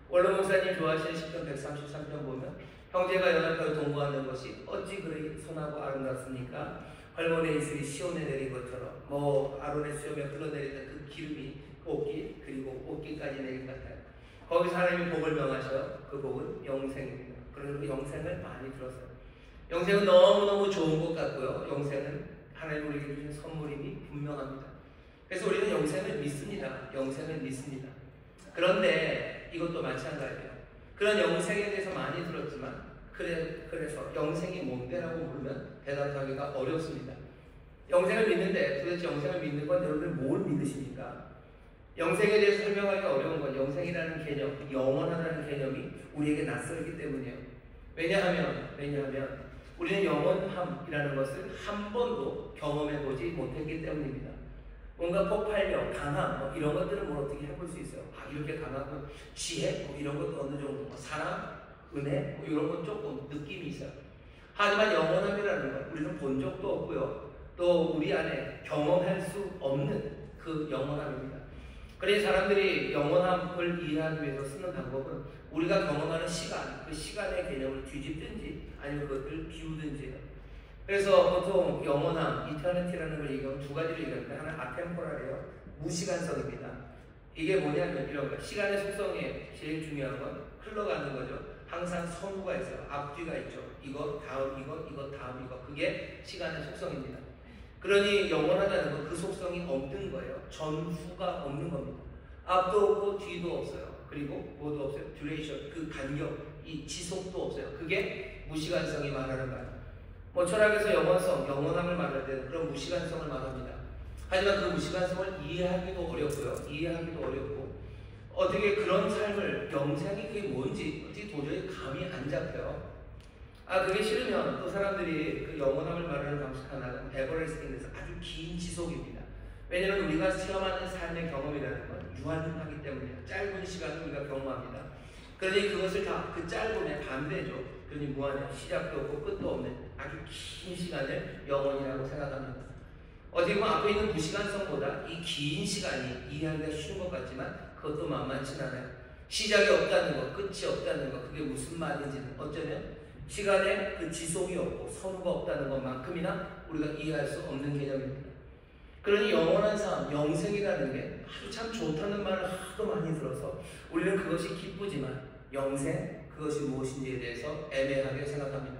원로 목사님 좋아하시는 10편 133편 보면 형제가 연합하여 동거하는 것이 어찌 그리 선하고 아름답습니까? 활몬의 이슬이 시온에 내린 것처럼 아론의 수염에 흘러내리는 그 기름이 옷깃 그리고 옷깃까지 내린 것 같아요. 거기서 하나님이 복을 명하셔. 그 복은 영생입니다. 그래서 그 영생을 많이 들었어요. 영생은 너무너무 좋은 것 같고요. 영생은 하나님 우리에게 주신 선물임이 분명합니다. 그래서 우리는 영생을 믿습니다. 영생을 믿습니다. 그런데 이것도 마찬가지예요. 그런 영생에 대해서 많이 들었지만 그래서 영생이 뭔데라고 물으면 대답하기가 어렵습니다. 영생을 믿는데 도대체 영생을 믿는 건 여러분들 뭘 믿으십니까? 영생에 대해서 설명하기가 어려운 건 영생이라는 개념, 영원하다는 개념이 우리에게 낯설기 때문이에요. 왜냐하면 우리는 영원함이라는 것을 한 번도 경험해보지 못했기 때문입니다. 뭔가 폭발력, 강함 이런 것들은 어떻게 해볼 수 있어요. 이렇게 강하고 지혜 이런 것도 어느 정도, 사랑, 은혜 이런 건 조금 느낌이 있어요. 하지만 영원함이라는 건 우리는 본 적도 없고요. 또 우리 안에 경험할 수 없는 그 영원함입니다. 그래서 사람들이 영원함을 이해하기 위해서 쓰는 방법은 우리가 경험하는 시간, 그 시간의 개념을 뒤집든지 아니면 그것을 비우든지 해요. 그래서 보통 영원함, 이터니티라는 걸 얘기하면 두 가지를 얘기합니다. 하나는 아템포랄이에요. 무시간성입니다. 이게 뭐냐면 이런 거. 시간의 속성에 제일 중요한 건 흘러가는 거죠. 항상 선후가 있어요. 앞뒤가 있죠. 이거, 다음 이거, 다음 이거. 그게 시간의 속성입니다. 그러니 영원하다는 건 그 속성이 없는 거예요. 전후가 없는 겁니다. 앞도 없고 뒤도 없어요. 그리고 뭐도 없어요. 듀레이션, 그 간격, 이 지속도 없어요. 그게 무시간성이 말하는 거예요. 철학에서 영원함을 말할 때는 그런 무시간성을 말합니다. 하지만 그 무시간성을 이해하기도 어렵고 어떻게 그런 삶을 영생이 그게 뭔지 어떻게 도저히 감이 안 잡혀요. 그게 싫으면 또 사람들이 그 영원함을 말하는 방식 하나는 에버레스팅에서 아주 긴 지속입니다. 왜냐하면 우리가 체험하는 삶의 경험이라는 건 유한하기 때문이에요. 짧은 시간을 우리가 경험합니다. 그러니 그것을 다 그 짧음의 반대죠. 그러니 무한해, 시작도 없고 끝도 없는 아주 긴 시간을 영원이라고 생각합니다. 어떻게 보면 앞에 있는 무시간성보다 이 긴 시간이 이해하기가 쉬운 것 같지만 그것도 만만치 않아요. 시작이 없다는 것, 끝이 없다는 것, 그게 무슨 말인지는 어쩌면 시간에 그 지속이 없고 선후가 없다는 것만큼이나 우리가 이해할 수 없는 개념입니다. 그러니 영원한 삶, 영생이라는 게 아주 참 좋다는 말을 하도 많이 들어서 우리는 그것이 기쁘지만 영생, 그것이 무엇인지에 대해서 애매하게 생각합니다.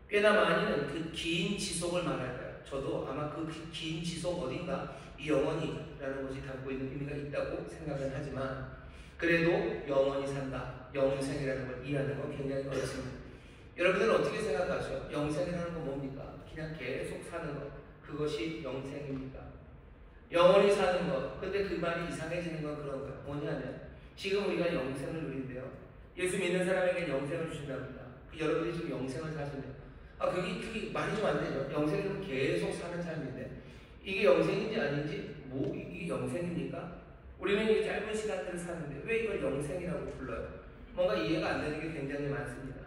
꽤나 많이는 그 긴 지속을 말할 거예요. 저도 아마 그 긴 지속 어딘가 이 영원이라는 것이 담고 있는 의미가 있다고 생각은 하지만 그래도 영원히 산다, 영생이라는 걸 이해하는 건 굉장히 어렵습니다. 여러분들은 어떻게 생각하죠? 영생이라는 건 뭡니까? 그냥 계속 사는 것, 그것이 영생입니까? 영원히 사는 것, 근데 그 말이 이상해지는 건 그런 거예요. 뭐냐면 지금 우리가 영생을 누린대요. 예수 믿는 사람에게 영생을 주신답니다. 여러분들이 지금 영생을 사시네요. 그게 말이 좀 안 되죠. 영생은 계속 사는 삶인데 이게 영생인지 아닌지 이게 영생입니까? 우리는 이 짧은 시간들을 사는데 왜 이걸 영생이라고 불러요? 뭔가 이해가 안 되는 게 굉장히 많습니다.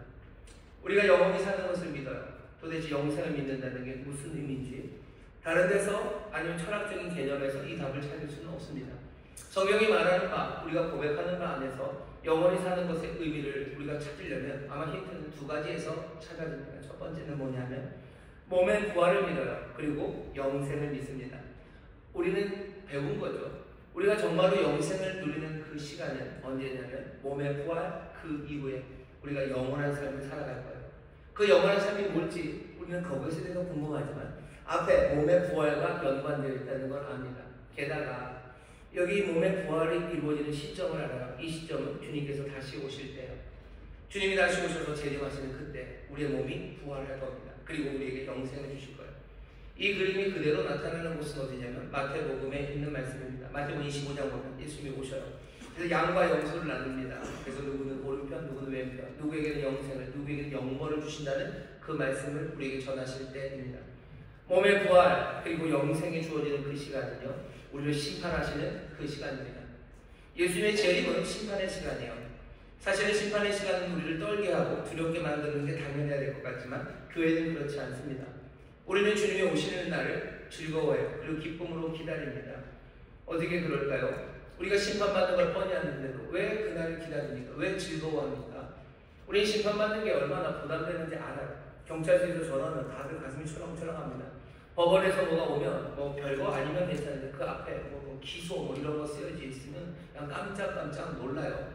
우리가 영원히 사는 것을 믿어요. 도대체 영생을 믿는다는 게 무슨 의미인지 다른 데서 아니면 철학적인 개념에서 이 답을 찾을 수는 없습니다. 성경이 말하는 바, 우리가 고백하는 바 안에서 영원히 사는 것의 의미를 우리가 찾으려면 아마 힌트는 두 가지에서 찾아집니다. 첫 번째는 뭐냐면 몸의 부활을 믿어요. 그리고 영생을 믿습니다. 우리는 배운 거죠. 우리가 정말로 영생을 누리는 그 시간은 언제냐면 몸의 부활 그 이후에 우리가 영원한 삶을 살아갈 거예요. 그 영원한 삶이 뭘지 우리는 그것에 대해서 궁금하지만 앞에 몸의 부활과 연관되어 있다는 걸 압니다. 게다가 여기 몸의 부활이 이루어지는 시점을 알아요. 이 시점은 주님께서 다시 오실 때예요. 주님이 다시 오셔서 재림하시는 그때 우리의 몸이 부활할 겁니다. 그리고 우리에게 영생을 주실 거예요. 이 그림이 그대로 나타나는 곳은 어디냐면 마태복음에 있는 말씀입니다. 마태복음 25장 보면 예수님이 오셔요. 그래서 양과 염소를 나눕니다. 그래서 누구는 오른편, 누구는 왼편, 누구에게는 영생을, 누구에게는 영원을 주신다는 그 말씀을 우리에게 전하실 때입니다. 몸의 부활 그리고 영생이 주어지는 그 시간은요, 우리를 심판하시는 그 시간입니다. 예수님의 재림은 심판의 시간이에요. 사실은 심판의 시간은 우리를 떨게 하고 두렵게 만드는 게 당연해야 될 것 같지만 교회는 그렇지 않습니다. 우리는 주님이 오시는 날을 즐거워해요. 그리고 기쁨으로 기다립니다. 어떻게 그럴까요? 우리가 심판받는 걸 뻔히 아는데도 왜 그날을 기다립니까? 왜 즐거워합니까? 우리 심판받는 게 얼마나 부담되는지 알아요. 경찰서에서 전화하면 다들 가슴이 철렁철렁합니다. 법원에서 뭐가 오면 뭐 별거 아니면 괜찮은데 그 앞에 뭐 기소 뭐 이런 거 쓰여져 있으면 그냥 깜짝깜짝 놀라요.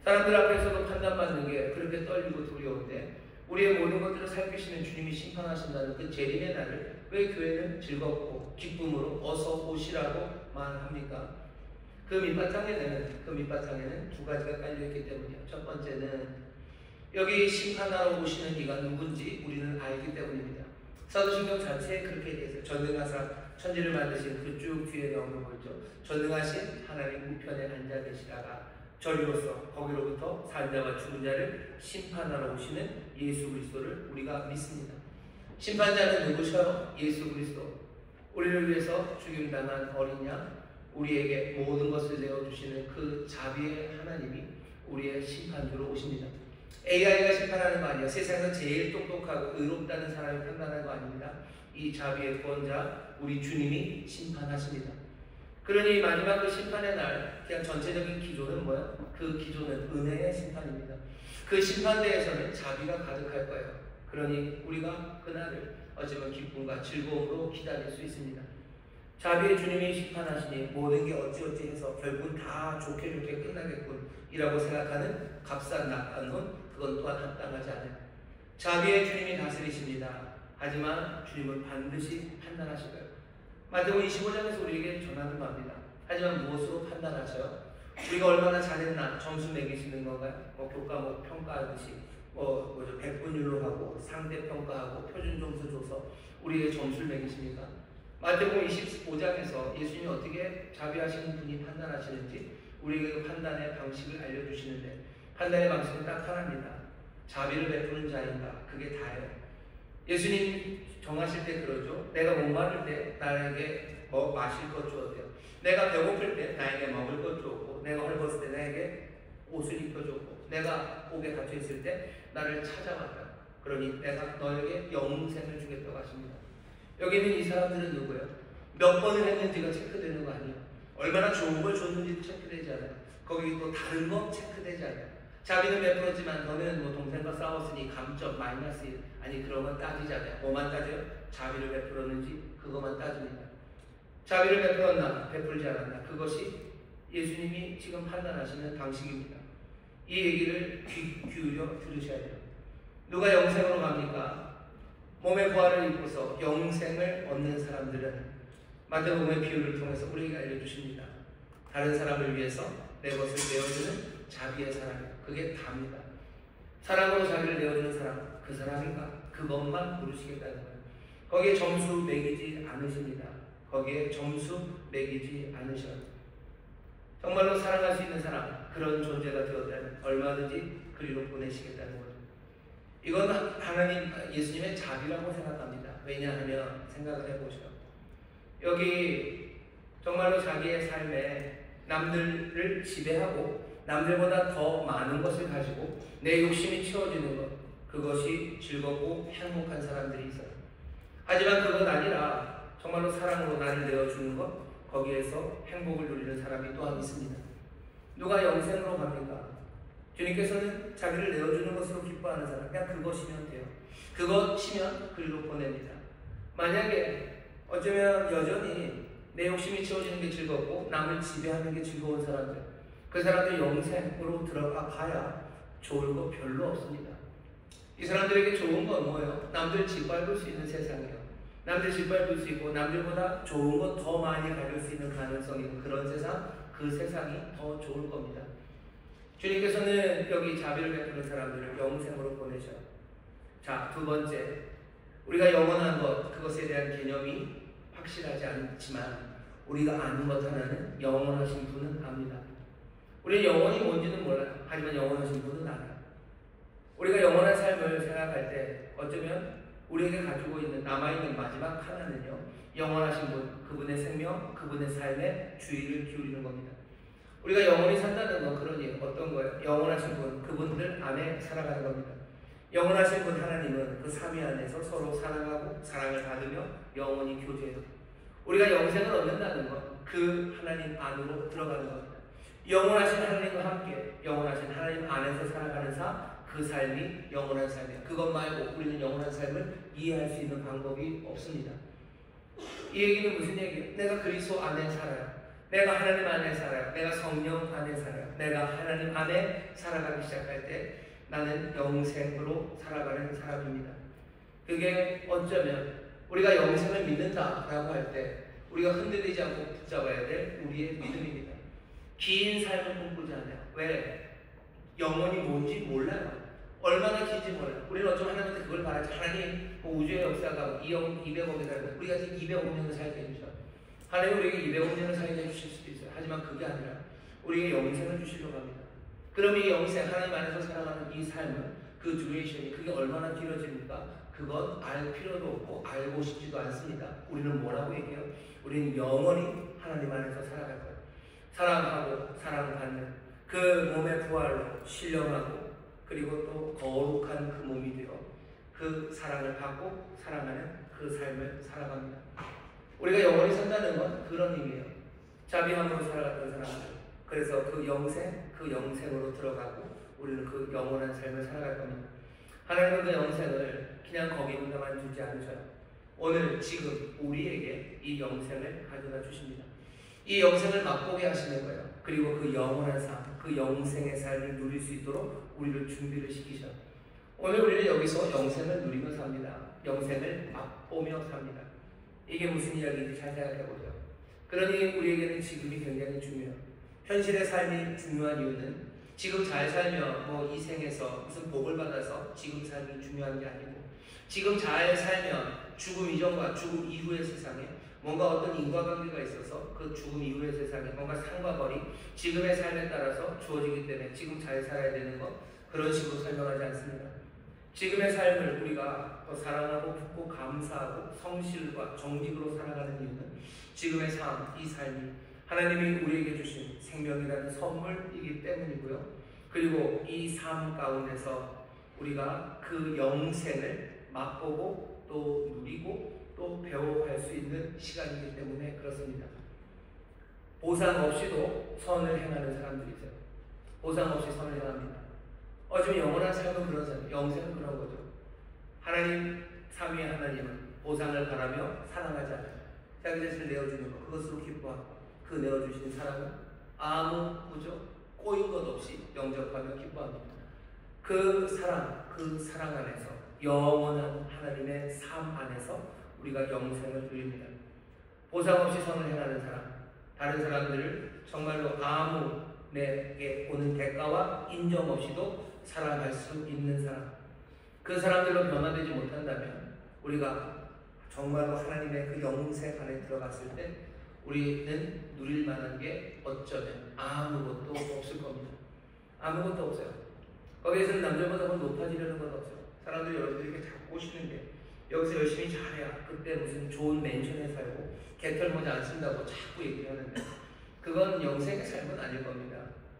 사람들 앞에서도 판단받는 게 그렇게 떨리고 두려운데 우리의 모든 것들을 살피시는 주님이 심판하신다는 그 재림의 날을 왜 교회는 즐겁고 기쁨으로 어서 오시라고 말합니까? 그 밑바탕에는 두 가지가 깔려있기 때문이에요. 첫 번째는 여기 심판하러 오시는 이가 누군지 우리는 알기 때문입니다. 사도신경 자체에 그렇게 되어 있어요. 전능하사 천지를 만드신 그 쭉 뒤에 나오는 거 있죠. 전능하신 하나님 우편에 앉아 계시다가 저리로서 거기로부터 산자와 죽은 자를 심판하러 오시는 예수 그리스도를 우리가 믿습니다. 심판자는 누구셔요? 예수 그리스도. 우리를 위해서 죽임당한 어린 양, 우리에게 모든 것을 내어주시는 그 자비의 하나님이 우리의 심판주로 오십니다. AI가 심판하는 거 아니에요. 세상에서 제일 똑똑하고 의롭다는 사람이 판단하는 거 아닙니다. 이 자비의 구원자 우리 주님이 심판하십니다. 그러니 마지막 그 심판의 날 그냥 전체적인 기조는 뭐예요? 그 기조는 은혜의 심판입니다. 그 심판대에서는 자비가 가득할 거예요. 그러니 우리가 그날을 어쩌면 기쁨과 즐거움으로 기다릴 수 있습니다. 자비의 주님이 심판하시니 모든 게 어찌어찌 해서 결국은 다 좋게 끝나겠군 이라고 생각하는 값싼 낙관론, 그건 또한 합당하지 않아요. 자비의 주님이 다스리십니다. 하지만 주님은 반드시 판단하실 거예요. 마태복음 25장에서 우리에게 전하는 겁니다. 하지만 무엇으로 판단하셔요? 우리가 얼마나 잘했나 점수 매기시는 건가요? 교과목 평가하듯이 백분율로 하고 상대평가하고 표준 점수 줘서 우리의 점수를 매기십니까? 마태복음 25장에서 예수님이 어떻게 자비하시는 분이 판단하시는지 우리에게 그 판단의 방식을 알려주시는데 판단의 방식은 딱 하나입니다. 자비를 베푸는 자인가? 그게 다예요. 예수님 정하실 때 그러죠. 내가 목마를 때 나에게 마실 것 주었대요. 내가 배고플 때 나에게 먹을 것 주었고, 내가 헐벗을 때 나에게 옷을 입혀줬고, 내가 옥에 갇혀있을 때 나를 찾아왔다. 그러니 내가 너에게 영생을 주겠다고 하십니다. 여기 있는 이 사람들은 누구예요? 몇 번을 했는지가 체크되는 거 아니에요. 얼마나 좋은 걸 줬는지도 체크되지 않아요. 거기 또 다른 거 체크되지 않아요. 자비는 베풀었지만 너는 동생과 싸웠으니 감점 마이너스 1 아니 그런 건 따지지 않아요. 뭐만 따져요? 자비를 베풀었는지 그것만 따집니다. 자비를 베풀었나 베풀지 않았나 그것이 예수님이 지금 판단하시는 방식입니다. 이 얘기를 귀 기울여 들으셔야 돼요. 누가 영생으로 갑니까? 몸의 부활을 입고서 영생을 얻는 사람들은 마태복음의 비유를 통해서 우리에게 알려주십니다. 다른 사람을 위해서 내 것을 내어주는 자비의 사랑이에요. 그게 다입니다. 사랑으로 자비를 내어주는 사람, 그 사람인가? 그것만 부르시겠다는 거예요. 거기에 점수 매기지 않으십니다. 거기에 점수 매기지 않으셔요. 정말로 사랑할 수 있는 사람, 그런 존재가 되었다면 얼마든지 그리로 보내시겠다는 거예요. 이건 하나님, 예수님의 자비라고 생각합니다. 왜냐하면 생각을 해보셔요. 여기 정말로 자기의 삶에 남들을 지배하고 남들보다 더 많은 것을 가지고 내 욕심이 채워지는 것, 그것이 즐겁고 행복한 사람들이 있어요. 하지만 그것 아니라 정말로 사랑으로 나를 내어주는 것, 거기에서 행복을 누리는 사람이 또한 있습니다. 누가 영생으로 갑니까? 주님께서는 자기를 내어주는 것으로 기뻐하는 사람, 그냥 그것이면 돼요. 그것이면 그리로 보냅니다. 만약에 어쩌면 여전히 내 욕심이 채워지는 게 즐겁고 남을 지배하는 게 즐거운 사람들, 그 사람들 영생으로 들어가 봐야 좋을 거 별로 없습니다. 이 사람들에게 좋은 건 뭐예요? 남들 짓밟을 수 있는 세상이에요. 남들 짓밟을 수 있고 남들보다 좋은 것 더 많이 가질 수 있는 가능성이 있는 그런 세상, 그 세상이 더 좋을 겁니다. 주님께서는 여기 자비를 베푸는 사람들을 영생으로 보내셔요. 자, 두 번째, 우리가 영원한 것, 그것에 대한 개념이 확실하지 않지만 우리가 아는 것 하나는 영원하신 분은 압니다. 우리는 영원이 뭔지는 몰라요. 하지만 영원하신 분은 알아요. 우리가 영원한 삶을 생각할 때 어쩌면 우리에게 가지고 있는 남아있는 마지막 하나는요, 영원하신 분, 그분의 생명, 그분의 삶에 주의를 기울이는 겁니다. 우리가 영원히 산다는 건 그러니 어떤 거예요? 영원하신 분, 그분들 안에 살아가는 겁니다. 영원하신 분 하나님은 그 삼위 안에서 서로 사랑하고 사랑을 받으며 영원히 교제해요. 우리가 영생을 얻는다는 것, 그 하나님 안으로 들어가는 겁니다. 영원하신 하나님과 함께 영원하신 하나님 안에서 살아가는 그 삶이 영원한 삶이에요. 그것 말고 우리는 영원한 삶을 이해할 수 있는 방법이 없습니다. 이 얘기는 무슨 얘기예요? 내가 그리스도 안에 살아요. 내가 하나님 안에 살아요. 내가 성령 안에 살아요. 내가 하나님 안에 살아가기 시작할 때 나는 영생으로 살아가는 사람입니다. 그게 어쩌면 우리가 영생을 믿는다라고 할 때 우리가 흔들리지 않고 붙잡아야 될 우리의 믿음입니다. 긴 삶을 꿈꾸지 않아요. 왜? 영원히 뭔지 몰라요. 얼마나 긴지 몰라요. 우리는 어쩌면 하나님한테 그걸 바라죠. 하나님, 우주의 역사가 200억이라고 우리가 지금 200억 년을 살게 해주죠. 하나님 우리에게 200억 년을 살게 해주실 수도 있어요. 하지만 그게 아니라 우리에게 영생을 주시려고 합니다. 그럼 이 영생, 하나님 안에서 살아가는 이 삶은 그 듀레이션이 그게 얼마나 길어집니까? 그건 알 필요도 없고 알고 싶지도 않습니다. 우리는 뭐라고 얘기해요? 우리는 영원히 하나님 안에서 살아갈 거예요. 사랑하고 사랑받는 그 몸의 부활로 신령하고 그리고 또 거룩한 그 몸이 되어 그 사랑을 받고 사랑하는 그 삶을 살아갑니다. 우리가 영원히 산다는 건 그런 의미예요. 자비함으로 살아갔던 사람들. 그래서 그 영생으로 들어가고 우리는 그 영원한 삶을 살아갈 겁니다. 하나님은 그 영생을 그냥 거기에만 두지 않으셔요. 오늘 지금 우리에게 이 영생을 가져다 주십니다. 이 영생을 맛보게 하시는 거예요. 그리고 그 영원한 삶, 그 영생의 삶을 누릴 수 있도록 우리를 준비를 시키셔. 오늘 우리는 여기서 영생을 누리며 삽니다. 영생을 맛보며 삽니다. 이게 무슨 이야기인지 잘 생각해 보죠. 그러니 우리에게는 지금이 굉장히 중요해요. 현실의 삶이 중요한 이유는 지금 잘 살면 이 생에서 무슨 복을 받아서 지금 삶이 중요한 게 아니고 지금 잘 살면 죽음 이전과 죽음 이후의 세상에 뭔가 어떤 인과관계가 있어서 그 죽음 이후의 세상에 뭔가 상과 벌이 지금의 삶에 따라서 주어지기 때문에 지금 잘 살아야 되는 것 그런 식으로 설명하지 않습니다. 지금의 삶을 우리가 더 사랑하고 붙고 감사하고 성실과 정직으로 살아가는 이유는 지금의 삶, 이 삶이 하나님이 우리에게 주신 생명이라는 선물이기 때문이고요. 그리고 이 삶 가운데서 우리가 그 영생을 맛보고 또 누리고 또 배워갈 수 있는 시간이기 때문에 그렇습니다. 보상 없이도 선을 행하는 사람들이 있어요. 보상 없이 선을 행합니다. 어쩌면 영원한 삶은 그런 삶, 영생은 그런 거죠. 하나님, 삼위의 하나님은 보상을 바라며 사랑하지 않아요. 자기 자신을 내어주는 것, 그것으로 기뻐하고 그 내어주신 사랑은 아무 꼬인 것 없이 영접하며 기뻐합니다. 그 사랑 안에서 영원한 하나님의 삶 안에서 우리가 영생을 누립니다. 보상 없이 선을 행하는 사람, 다른 사람들을 정말로 아무 내게 오는 대가와 인정 없이도 살아갈 수 있는 사람, 그 사람들로 변화되지 못한다면 우리가 정말로 하나님의 그 영생 안에 들어갔을 때 우리는 누릴 만한 게 어쩌면 아무것도 없을 겁니다. 아무것도 없어요. 거기에서는 남들보다 더 높아지려는 건 없어요. 사람들이 여러분들에게 자꾸 꼬시는 게 여기서 열심히 잘해야 그때 무슨 좋은 맨션에 살고 개털 모자 안 쓴다고 자꾸 얘기하는데 그건 영생의 삶은 아닐 겁니다.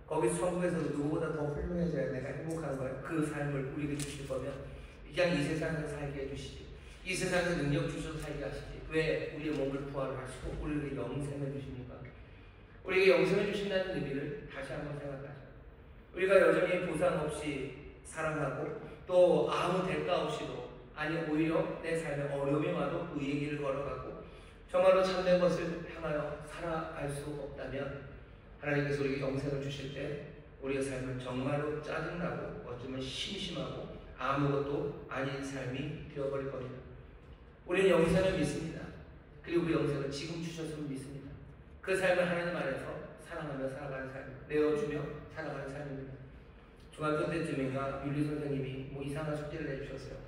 거기서 천국에서 누구보다 더 훌륭해져야 내가 행복한 거예요. 그 삶을 우리에게 주실 거면 그냥 이 세상에서 살게 해주시지. 이 세상에서 능력 주셔서 살게 하시지. 왜 우리의 몸을 부활하시고 우리에게 영생을 주십니까? 우리에게 영생을 주신다는 의미를 다시 한번 생각하죠. 우리가 여전히 보상 없이 사랑하고 또 아무 대가 없이도 아니 오히려 내 삶에 어려움이 와도 의의 길을 걸어가고 정말로 참된 것을 향하여 살아갈 수 없다면 하나님께서 우리에게 영생을 주실 때 우리의 삶은 정말로 짜증나고 어쩌면 심심하고 아무것도 아닌 삶이 되어버릴 겁니다. 우리는 영생을 믿습니다. 그리고 그 영생을 지금 주셨음을 믿습니다. 그 삶을 하나님 안에서 사랑하며 살아가는 삶, 내어주며 살아가는 삶입니다. 중학교 때쯤인가 윤리 선생님이 이상한 숙제를 내주셨어요.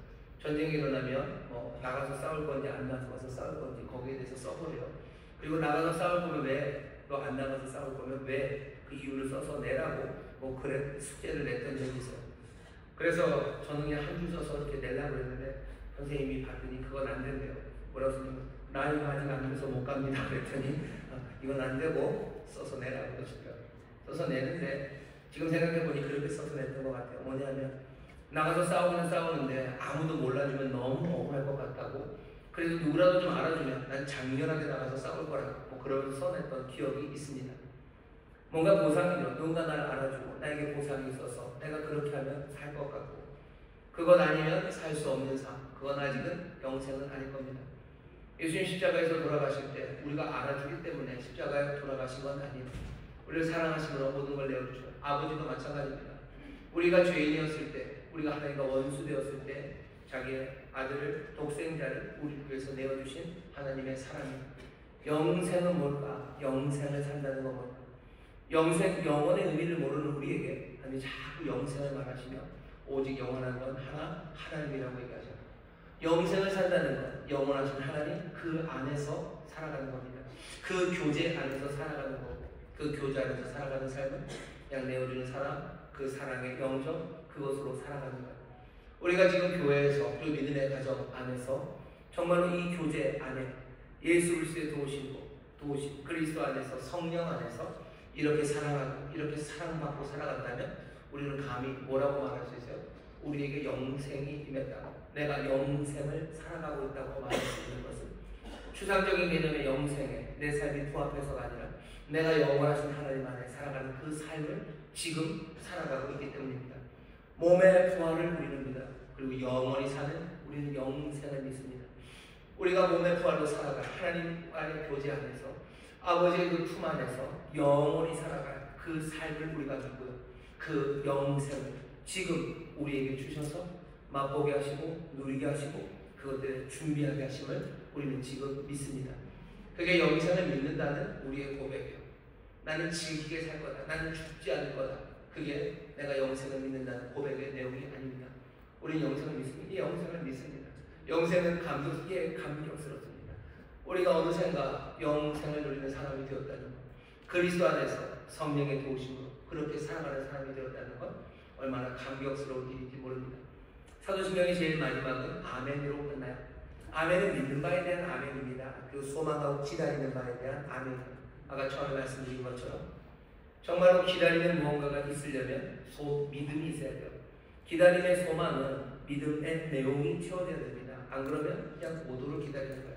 전쟁이 일어나면 나가서 싸울 건지 안 나가서 싸울 건지 거기에 대해서 써버려요. 그리고 나가서 싸울 거면 왜 너 안 나가서 싸울 거면 왜 그 이유를 써서 내라고 그래 숙제를 냈던 적이 있어요. 그래서 저는 그냥 한 줄 써서 이렇게 내려고 했는데 선생님이 봤더니 그건 안 된대요. 뭐라고 쓰냐면 나이가 아직 안 돼서 못 갑니다. 그랬더니 이건 안 되고 써서 내라고 그러시더라고요. 써서 내는데 지금 생각해보니 그렇게 써서 냈던 것 같아요. 뭐냐면 나가서 싸우기는 싸우는데 아무도 몰라주면 너무 억울할 것 같다고. 그래서 누구라도 좀 알아주면 난 장렬하게 나가서 싸울 거라고 뭐 그러면서 써냈던 기억이 있습니다. 뭔가 보상이죠. 누군가 나를 알아주고 나에게 보상이 있어서 내가 그렇게 하면 살 것 같고, 그것 아니면 살 수 없는 삶, 그건 아직은 영생은 아닐 겁니다. 예수님 십자가에서 돌아가실 때 우리가 알아주기 때문에 십자가에 돌아가신 건 아니에요. 우리를 사랑하심으로 모든 걸 내어주셔요. 아버지도 마찬가지입니다. 우리가 죄인이었을 때, 우리가 하나님과 원수 되었을 때 자기의 아들을, 독생자를 우리를 위해서 내어주신 하나님의 사랑입니다. 영생은 뭘까? 영생을 산다는 건 뭘까? 영생, 영원의 의미를 모르는 우리에게 하나님이 자꾸 영생을 말하시며 오직 영원한 건 하나님이라고 얘기하잖아요. 영생을 산다는 건 영원하신 하나님 그 안에서 살아가는 겁니다. 그 교제 안에서 살아가는 거고, 그 교제 안에서 살아가는 삶은 그냥 내어주는 사랑, 그 사랑의 영적, 그것으로 살아가는 거예요. 우리가 지금 교회에서, 그리고 믿음의 가정 안에서 정말로 이 교제 안에 예수 그리스도의 도우심, 그리스도 안에서, 성령 안에서 이렇게 사랑하고 이렇게 사랑받고 살아간다면 우리는 감히 뭐라고 말할 수 있어요? 우리에게 영생이 임했다고, 내가 영생을 살아가고 있다고 말할 수 있는 것은 추상적인 개념의 영생에 내 삶이 부합해서가 아니라 내가 영원하신 하나님 안에 살아가는 그 삶을 지금 살아가고 있기 때문입니다. 몸의 부활을 우리는 믿어요. 그리고 영원히 사는 우리는 영생을 믿습니다. 우리가 몸의 부활로 살아가 하나님과의 교제 안에서 아버지의 그 품 안에서 영원히 살아갈 그 삶을 우리가 믿고요. 그 영생을 지금 우리에게 주셔서 맛보게 하시고 누리게 하시고 그것들을 준비하게 하심을 우리는 지금 믿습니다. 그게 영생을 믿는다는 우리의 고백이에요. 나는 지키게 살 거다. 나는 죽지 않을 거다. 그게 내가 영생을 믿는다는 고백의 내용이 아닙니다. 우리는 영생을 믿습니다. 이 영생을 믿습니다. 영생은 감격스럽습니다. 우리가 어느샌가 영생을 누리는 사람이 되었다는 것, 그리스도 안에서 성령의 도우심으로 그렇게 살아가는 사람이 되었다는 것, 얼마나 감격스러운 일인지 모릅니다. 사도신경의 제일 마지막은 아멘으로 끝나요. 아멘은 믿는 바에 대한 아멘입니다. 그리고 소망하고 기다리는 바에 대한 아멘입니다. 아까 처음에 말씀드린 것처럼 정말로 기다리는 무언가가 있으려면 믿음이 있어야 돼요. 기다림의 소망은 믿음의 내용이 채워져야 됩니다. 안 그러면 그냥 고도를 기다리는 거예요.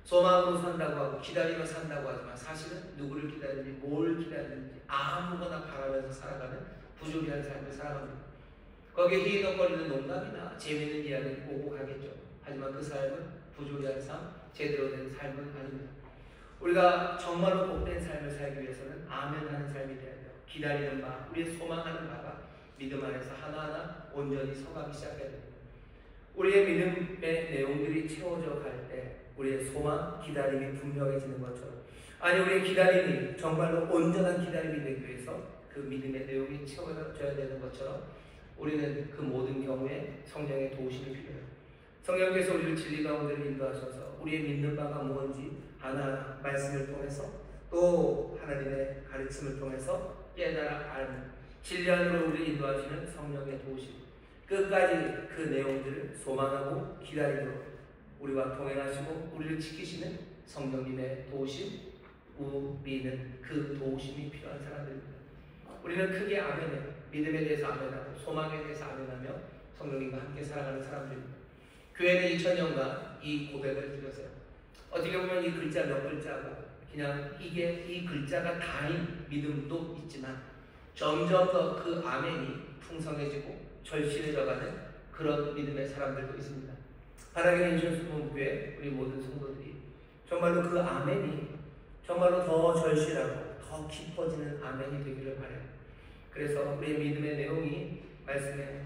소망으로 산다고 하고 기다리며 산다고 하지만 사실은 누구를 기다리는지 뭘 기다리는지 아무거나 바라면서 살아가는 부조리한 삶을 살아갑니다. 거기에 희덕거리는 농담이나 재미있는 이야기를 오고 가겠죠. 하지만 그 삶은 부조리한 삶, 제대로 된 삶은 아닙니다. 우리가 정말로 복된 삶을 살기 위해서는 아멘하는 삶이 되어야 돼요. 기다리는 바, 우리의 소망하는 바가 믿음 안에서 하나하나 온전히 서가기 시작해야 됩니다. 우리의 믿음의 내용들이 채워져 갈 때 우리의 소망, 기다림이 분명해지는 것처럼, 아니 우리의 기다림이 정말로 온전한 기다림이 되기 위해서 그 믿음의 내용이 채워져야 되는 것처럼 우리는 그 모든 경우에 성령의 도우심이 필요해요. 성령께서 우리를 진리 가운데로 인도하셔서 우리의 믿는 바가 무엇인지 하나하나 말씀을 통해서 또 하나님의 가르침을 통해서 깨달아 알는 진리 안으로 우리를 인도하시는 성령의 도우심, 끝까지 그 내용들을 소망하고 기다림으로 우리와 동행하시고 우리를 지키시는 성령님의 도우심, 우리는 그 도우심이 필요한 사람들입니다. 우리는 크게 아멘해요. 믿음에 대해서 아멘하고 소망에 대해서 아멘하며 성령님과 함께 살아가는 사람들입니다. 교회는 2000년간 이 고백을 드렸어요. 어떻게 보면 이 글자 몇 글자고 그냥 이게 이 글자가 다인 믿음도 있지만 점점 더 그 아멘이 풍성해지고 절실해져가는 그런 믿음의 사람들도 있습니다. 바라기는 인천수목교회 우리 모든 성도들이 정말로 그 아멘이 정말로 더 절실하고 더 깊어지는 아멘이 되기를 바라요. 그래서 우리의 믿음의 내용이 말씀에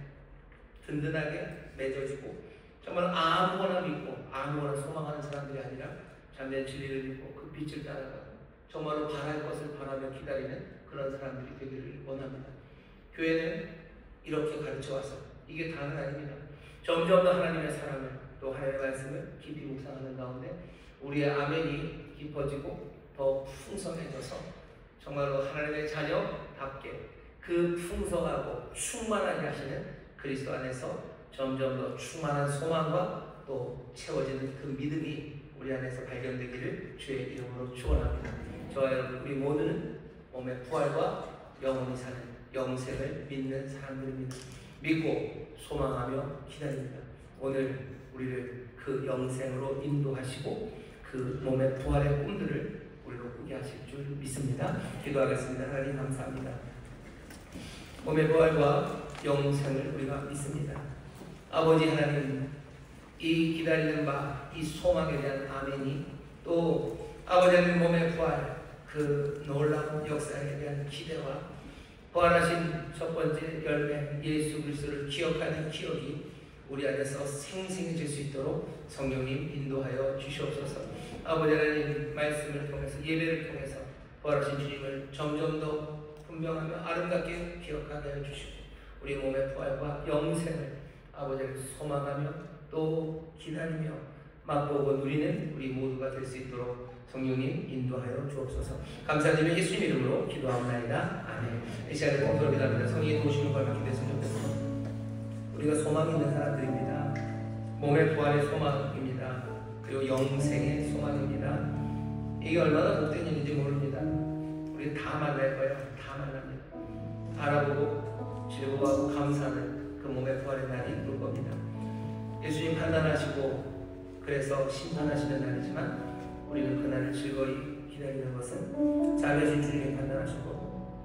든든하게 맺어지고 정말 아무거나 믿고 아무거나 소망하는 사람들이 아니라 참된 진리를 믿고 그 빛을 따라가고 정말로 바랄 것을 바라며 기다리는 그런 사람들이 되기를 원합니다. 교회는 이렇게 가르쳐와서 이게 다는 아닙니다. 점점 더 하나님의 사랑을 또 하나님의 말씀을 깊이 묵상하는 가운데 우리의 아멘이 깊어지고 더 풍성해져서 정말로 하나님의 자녀답게 그 풍성하고 충만하게 하시는 그리스도 안에서 점점 더 충만한 소망과 또 채워지는 그 믿음이 우리 안에서 발견되기를 주의 이름으로 축원합니다. 저와 여러분 우리 모두는 몸의 부활과 영원히 사는 영생을 믿는 사람들입니다. 믿고 소망하며 기다립니다. 오늘 우리를 그 영생으로 인도하시고 그 몸의 부활의 꿈들을 우리로 꾸게 하실 줄 믿습니다. 기도하겠습니다. 하나님 감사합니다. 몸의 부활과 영생을 우리가 믿습니다. 아버지 하나님, 이 기다리는 바, 이 소망에 대한 아멘이, 또 아버지 하나님 몸의 부활, 그 놀라운 역사에 대한 기대와 부활하신 첫 번째 열매 예수 그리스도를 기억하는 기억이 우리 안에서 생생해질 수 있도록 성령님 인도하여 주시옵소서. 아버지 하나님 말씀을 통해서, 예배를 통해서 부활하신 주님을 점점 더 분명하며 아름답게 기억하게 하여 주시고, 우리 몸의 부활과 영생을 아버지를 소망하며 또 기다리며 맛보고 누리는 우리 모두가 될 수 있도록 성령님 인도하여 주옵소서. 감사드리며 예수님 이름으로 기도하옵나이다. 아멘. 이 시간에 통솔 기도합니다. 성령의 도우심을 받게 됐으면 좋겠습니다. 우리가 소망이 있는 사람들입니다. 몸의 부활의 소망입니다. 그리고 영생의 소망입니다. 이게 얼마나 복된 일인지 모릅니다. 우리 다 만날 거예요. 다 만납니다. 알아보고 즐거워하고 감사하는 그 몸의 부활의 날이 올 겁니다. 예수님 판단하시고 그래서 심판하시는 날이지만 우리는 그날을 즐거이 기다리는 것은 자비하신 주님이 판단하시고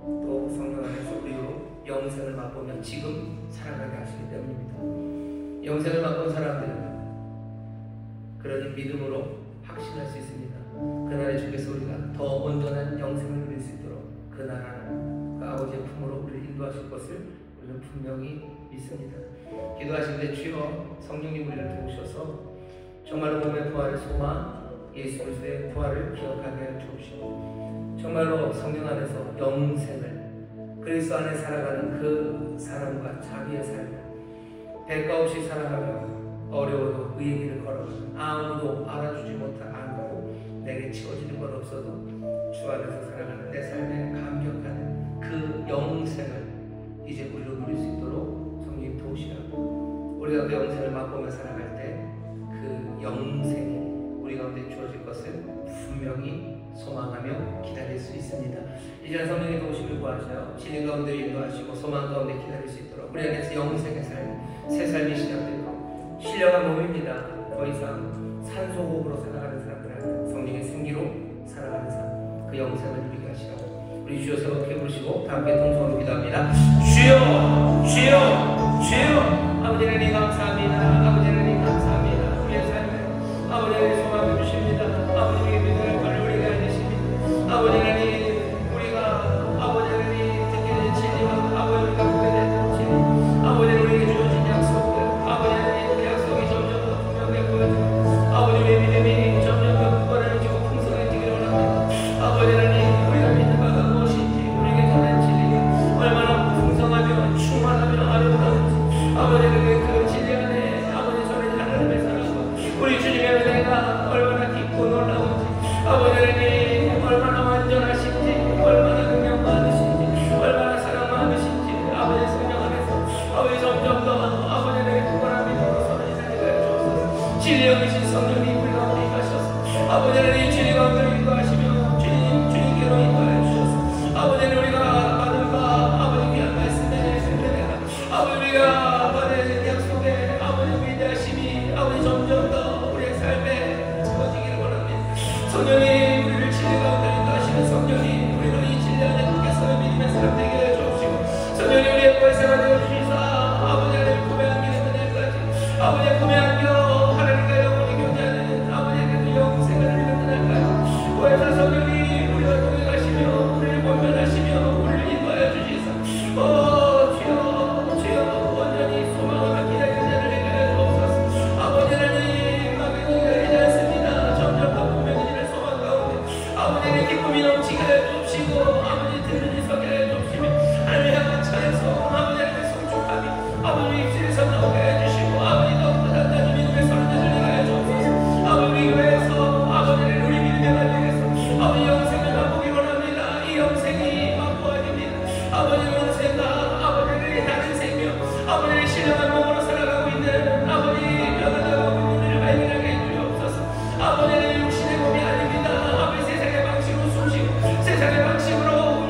또 성령 안에서 우리로 영생을 맛보며 지금 살아가게 하시기 때문입니다. 영생을 맛본 사람들은 그러니 믿음으로 확신할 수 있습니다. 그날에 주께서 우리가 더 온전한 영생을 누릴 수 있도록 그 나라는 그 아버지의 품으로 우리를 인도하실 것을 우리는 분명히 믿습니다. 기도하시는데 주여 성령님 우리를 도우셔서 정말로 몸의 부활을 소망, 예수 그리스도의 부활을 기억하게 하여 주옵시고, 정말로 성령 안에서 영생을, 그리스도 안에 살아가는 그 사람과 자비의 삶을 대가 없이 살아가며 어려워도 의의 길을 걸어가는, 아무도 알아주지 못하고 내게 치워지는 것 없어도 주 안에서 살아가는 내 삶에 감격하는 그 영생을 이제 우리로 누릴 수 있도록 성령 도우시라고, 우리가 그 영생을 맛보며 살아갈 때 그 영생이 우리 가운데 주어질 것을 분명히 소망하며 기다릴 수 있습니다. 이제 성령의 도우심을 구하셔요. 진리 가운데 인도하시고 소망 가운데 기다릴 수 있도록 우리 안에서 영생의 삶, 새 삶이 시작되고 신령한 몸입니다. 더 이상 산소호흡으로 살아가는 사람들은 성령의 생기로 살아가는 삶, 그 영생을 누리게 하시라고 우리 주여 세워게 부르시고 다 함께 통성으로 기도합니다. 주여, 주여, 주여. 아버지 하나님 감사합니다. 아버지 하나님 감사합니다. 우리의 삶에 아버지 하나님 소망을 주십니다. 아버지에게 믿음을 바를 우리가 해주십니다. 아버지 하나님, 우리가 아버지 하나님 듣게 된 진리와 아버지 우리가 보게 된 진리, 아버지 우리에게 주어진 약속들, 아버지 하나님 그 약속이 점점 더 분명해 보여지고 아버지 우리의 믿음이 점점 더 굳건해지고 풍성해지기를 원합니다. 아버지 하나님, 우리가 믿는 바가 무엇인지, 우리에게 전한 진리가 얼마나 풍성하며 충만하며 아름다운지 아버지 그 진리 안에 아버지 전해진 하나님의 사랑과 우리 주님의 은혜가 얼마나 깊고 놀라운지, 아버지 하나님 얼마나 완전하신지, 얼마나 능력 많으신지, 얼마나 사랑 많으신지 아버지 성령 안에서 아버지 점점 더 아버지 하나님의 굳건한 믿음으로 선한 인생을 주옵소서. 진리 여기신 성령님 우리 가운데 임하셔서 아버지 하나님 진리 가운데 인도하시며 주님께로 인도하여 주셔서 아버지 하나님 우리가 받은 바 아버지 귀한 말씀에 아버지 우리가 받은 약속에 아버지 위대하심이 아버지 점점 더 우리의 삶에 부어지기를 원합니다. 성령님 우리를 진리 가운데 인도하시는 성령님, 우리로 이 진리 안에 굳게서 믿음의 사람 되게 해 주옵시고, 성령님 우리의 부활생활 되어 주시사 아버지 하나님 구매 안기는 그날까지 아버지의 구매 안겨 하나님과 영원히 교제하는 아버지의 그 영생을 누리는 그날까지 부활사 성령님 우리와 동행하시며 우리를 권면하시며 우리를 인도하여 주시사 주여, 주여 온전히 소망을 기다리는 자를 되게 해 주옵소서. 아버지 하나님 막연히 기다리지 않습니다. 점점 더 분명해지는 소망 가운데 아버지의 기쁨이 넘치게 해 주옵시고 아버지 든든히 서게 해 주옵시며 하나님 향한 찬송 아버지 하나님의 성축함이 아버지 입술에서 나오게 해주시고 아버지 더욱더 단단히 믿음의 손을 들리게 해 주옵소서. 아버지 우리 교회에서 아버지 우리 믿음의 가정에서 아버지 영생을 맛보기 원합니다. 이 영생이 맛보아야 됩니다. 아버지 영생과 아버지의 다른 생명, 아버지의 신령한 몸으로 살아가고 있는 아버지 변화되고 있는 우리를 발견하게 해 주옵소서. 아버지는 육신의 몸이 아닙니다. 아버지 세상의 방식으로 숨쉬고 세상의 방식으로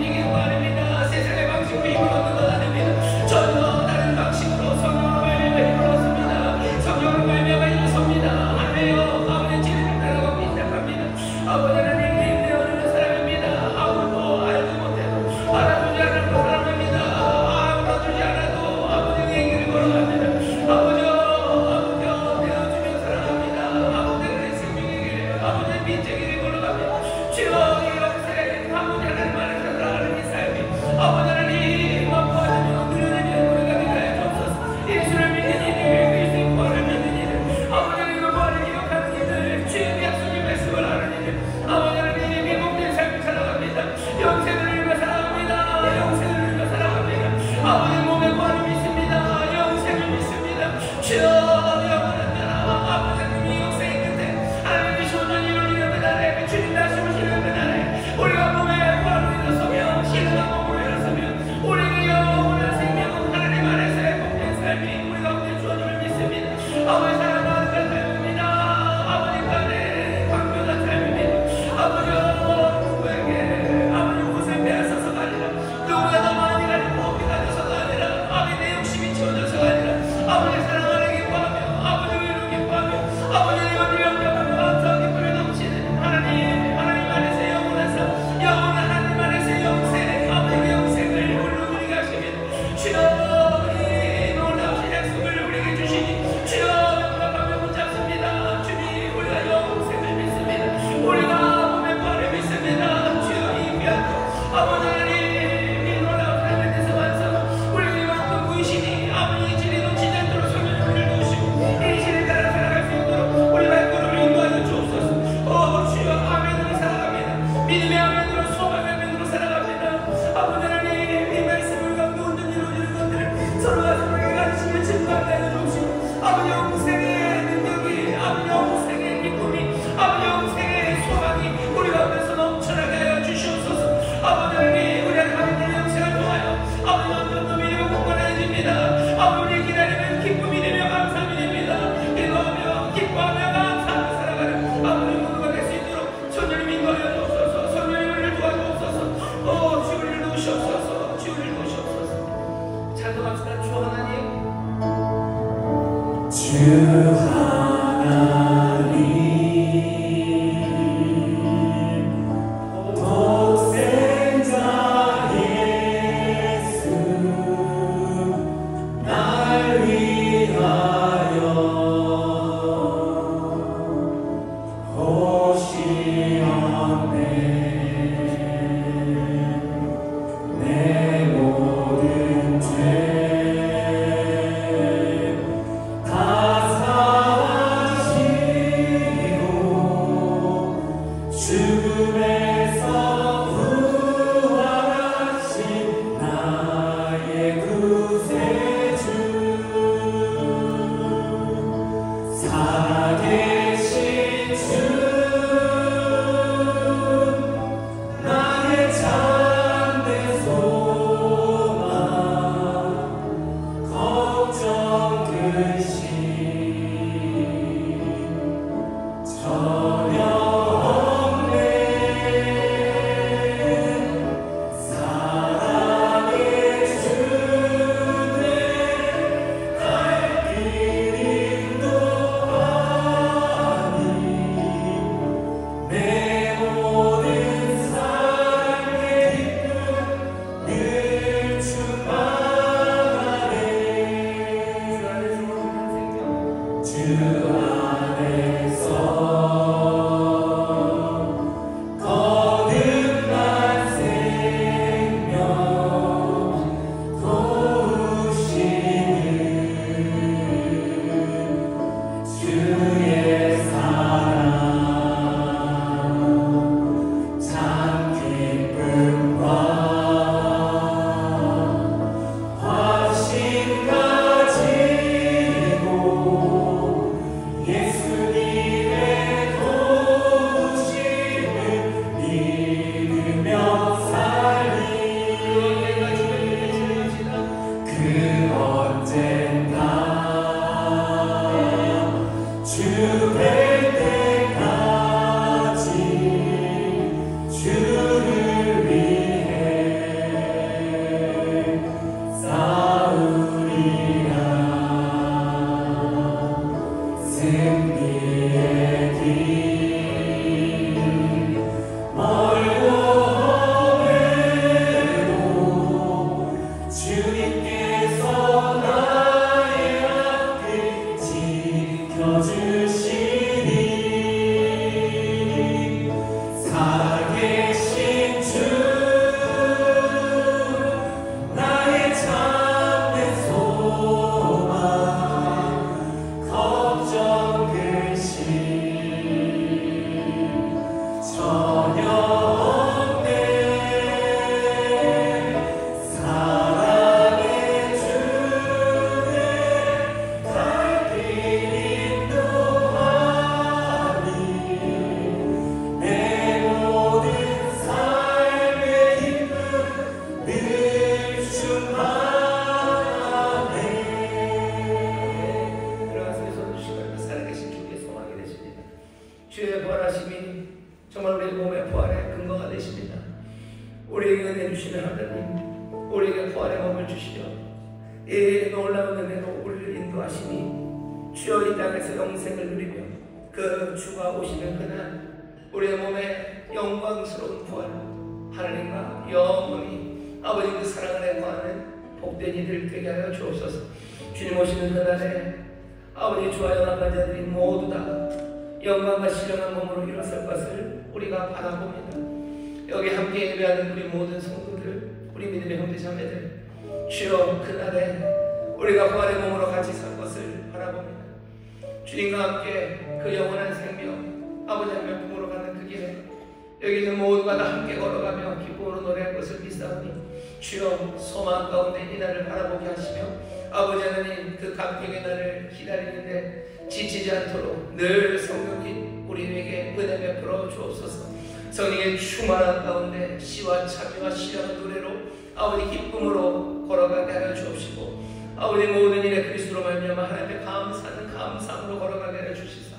성령의 충만한 가운데 시와 찬미와 시련한 노래로 아버지 기쁨으로 걸어가게 하여 주옵시고 아버지 모든 일에 그리스도로 말미암아 하나님의 감사는 감사함으로 걸어가게 하여 주시사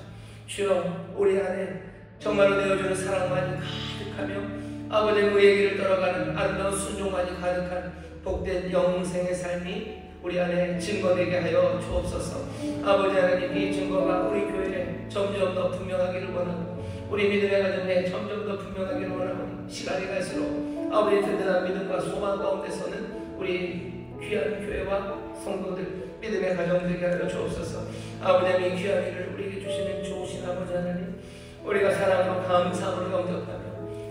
주여 우리 안에 정말로 내어주는 사랑만이 가득하며 아버지 우리의 길을 떠나가는 아름다운 순종만이 가득한 복된 영생의 삶이 우리 안에 증거되게 하여 주옵소서. 아버지 하나님, 이 증거가 우리 교회에 점점 더 분명하기를 원하고 우리 믿음의 가정에 점점 더 분명하기를 원하고 시간이 갈수록 아버지 든든한 믿음과 소망 가운데서는 우리 귀한 교회와 성도들 믿음의 가정 되게 하여 주옵소서. 아버지 하나님, 이 귀한 일을 우리에게 주시는 좋으신 아버지 하나님, 우리가 사랑으로 감사함으로 영접하며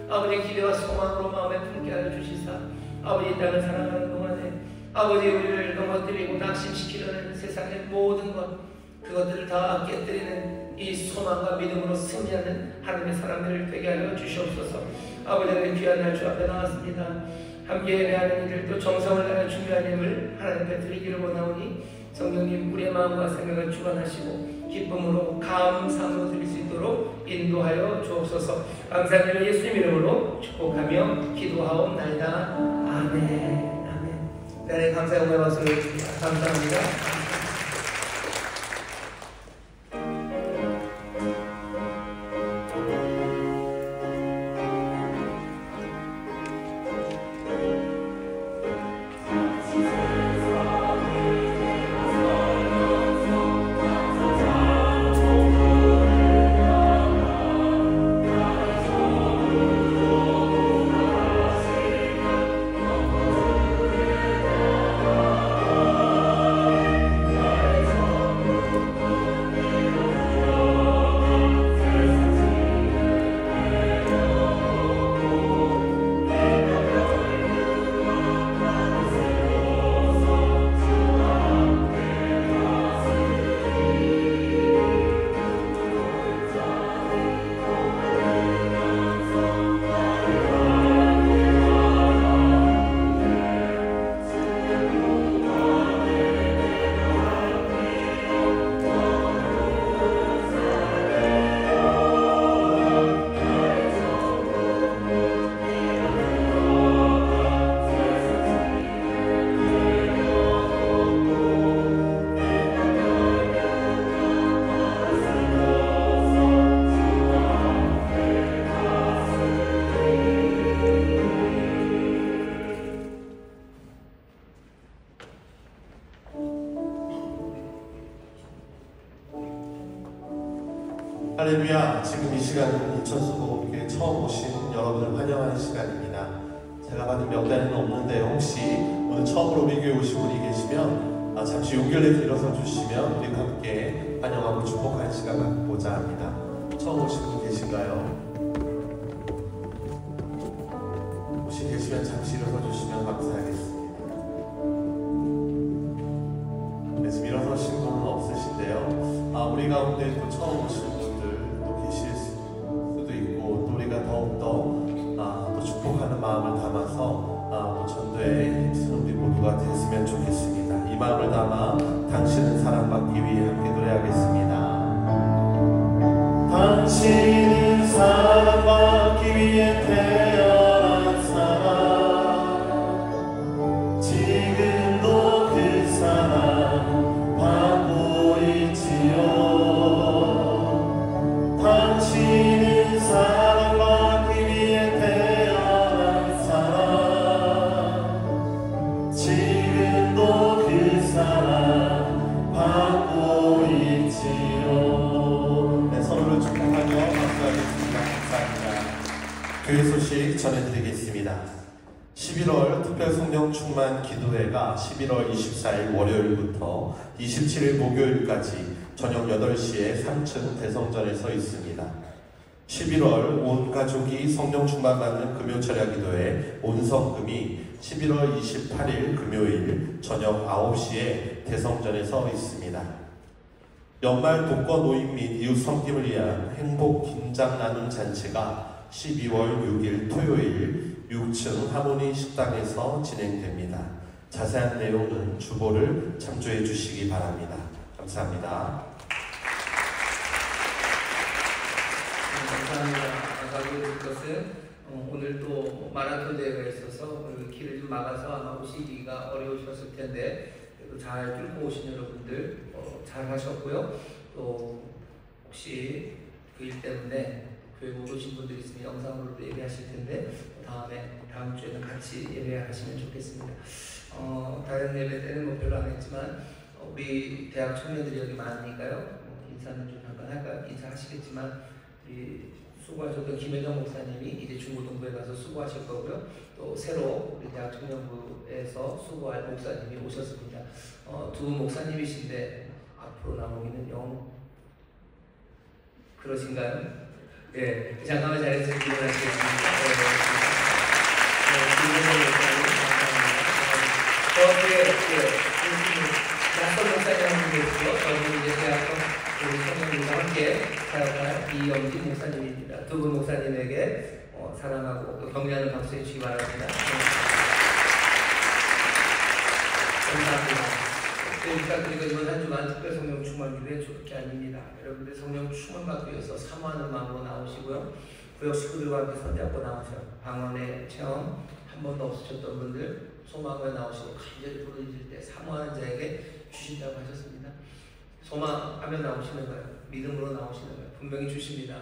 아버지 기대와 소망으로 마음에 품게 하여 주시사 아버지 이 땅을 사랑하는 동안에 아버지 우리를 넘어뜨리고 낙심시키려는 세상의 모든 것 그것들을 다 깨뜨리는 이 소망과 믿음으로 승리하는 하나님의 사람들을 되게 하여 주시옵소서. 아버지 하나님, 귀한 날 주 앞에 나왔습니다. 함께 예배하는 일을 또 정성을 다하여 준비한 힘을 하나님께 드리기를 원하오니 성령님 우리의 마음과 생각을 주관하시고 기쁨으로 감사함으로 드릴 수 있도록 인도하여 주옵소서. 감사드리며 예수님 이름으로 축복하며 기도하옵나이다. 아멘. 아멘. 네, 감사의 오늘 말씀을 감사합니다. 할렐루야. 지금 이 시간은 인천수복음교회 처음 오신 여러분을 환영하는 시간입니다. 제가 받은 명단은 없는데 혹시 오늘 처음으로 우리 교회 오신 분이 계시면 잠시 용결에 일어서 주시면 우리가 함께 환영하고 축복하는 시간 갖고자 합니다. 처음 오신 분 계신가요? 혹시 계시면 잠시 일어서 주시면 감사하겠습니다. 네, 지금 일어서신 분은 없으신데요. 우리 가운데 또 처음 오신 분들 또 계실 수도 있고 또 우리가 더욱더 또 축복하는 마음을 담아서 또 전도에 힘쓰는 우리 모두가 됐으면 좋겠습니다. 이 마음을 담아 당신은 사랑받기 위해 함께 노래하겠습니다. 당신은 사랑받기 위해 태어난 사람, 지금도 그 사랑 받고 있지요. 당신은 사랑받기 위해 태어난 사람, 지금도 그 사랑 받고 있지요. 네, 서로를 축복하며 감사하겠습니다. 감사합니다. 교회 소식 전해드리겠습니다. 11월 특별성령 충만 기도회가 11월 24일 월요일부터 27일 목요일까지 저녁 8시에 3층 대성전에서 있습니다. 11월 온 가족이 성령 충만받는 금요철야 기도회 온성금이 11월 28일 금요일 저녁 9시에 대성전에서 있습니다. 연말 독거 노인 및 이웃 섬김을 위한 행복 김장 나눔 잔치가 12월 6일 토요일 6층 하모니 식당에서 진행됩니다. 자세한 내용은 주보를 참조해 주시기 바랍니다. 감사합니다. 감사합니다. 가게 될 것은 오늘 또 마라톤 대회가 있어서 오늘 길을 좀 막아서 아마 오시기가 어려우셨을 텐데 그래도 잘 뚫고 오신 여러분들 잘 하셨고요. 또 혹시 그 일 때문에 교회 못 오신 분들 있으면 영상으로도 예배하실 텐데 다음에 다음 주에는 같이 예배하시면 좋겠습니다. 다른 예배 때는 뭐 별로 안 했지만 우리 대학 청년들이 여기 많으니까요. 인사는 좀 잠깐 할까요? 인사하시겠지만 우리 수고하셨던 김혜정 목사님이 이제 중고등부에 가서 수고하실 거고요. 또 새로 우리 대학 청년부에서 수고할 목사님이 오셨습니다. 두 목사님이신데 앞으로 나오기는 영 그러신가요? 네, 잠깐만 자리에서 기원하시겠습니다. 김혜정 목사님 낯선 목사님 한 분 계시고 저는 이제 대학원 우리 청년들과 함께 살아갈 이영진 목사님입니다. 두 분 목사님에게 사랑하고 또 격려하는 박수 해주시기 바랍니다. 감사합니다. 부탁드리고 이번 한 주간 특별 성령 충만 기도에 좋게 아닙니다. 여러분들 성령 충만 받기 위해서 사모하는 마음으로 나오시고요. 구역 식구들과 함께 손잡고 나오셔요. 방언의 체험 한 번도 없으셨던 분들 소망을 나오시고 간절히 부르짖을 때 사모하는 자에게 주신다고 하셨습니다. 소망하면 나오시는 거예요. 믿음으로 나오시는 거예요. 분명히 주십니다.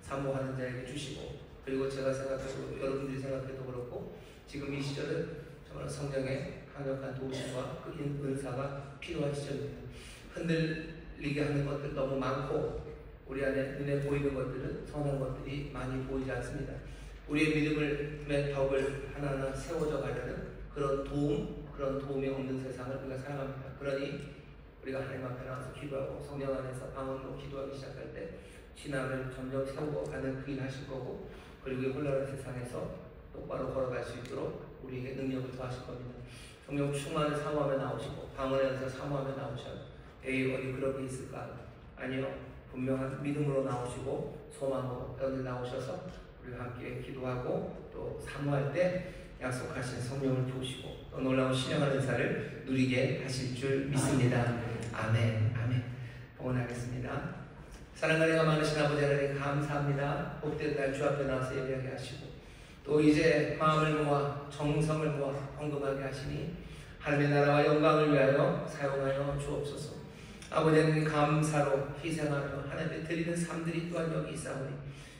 사모하는 자에게 주시고 그리고 제가 생각해도 여러분들이 생각해도 그렇고 지금 이 시절은 정말 성령의 강력한 도우심과 그 은사가 필요한 시절입니다. 흔들리게 하는 것들 너무 많고 우리 안에 눈에 보이는 것들은 선한 것들이 많이 보이지 않습니다. 우리의 믿음의 벽을 하나하나 세워져 가려는 그런 도움이 없는 세상을 우리가 살아갑니다. 그러니 우리가 하나님 앞에 나와서 기도하고 성령 안에서 방언으로 기도하기 시작할 때 신앙을 점점 세우고 가는 그 일 하실 거고 그리고 이 혼란한 세상에서 똑바로 걸어갈 수 있도록 우리에게 능력을 더하실 겁니다. 성령 충만을 사모하며 나오시고 방언에서 사모하며 나오셔요. 에이 어디 그런 게 있을까? 아니요. 분명한 믿음으로 나오시고 소망으로 여기 나오셔서 우리가 함께 기도하고 또 사모할 때 약속하신 성령을 부으시고 또 놀라운 신령한 은사를 누리게 하실 줄 믿습니다. 아멘. 아멘. 봉헌하겠습니다. 사랑과 은혜가 많으신 아버지 하나님 감사합니다. 복된 날 주 앞에 나와서 예배하게 하시고 또 이제 마음을 모아 정성을 모아 헌금하게 하시니 하나님의 나라와 영광을 위하여 사용하여 주옵소서. 아버지 하나님 감사로 희생하며 하나님께 드리는 삶들이 또한 여기 있사오니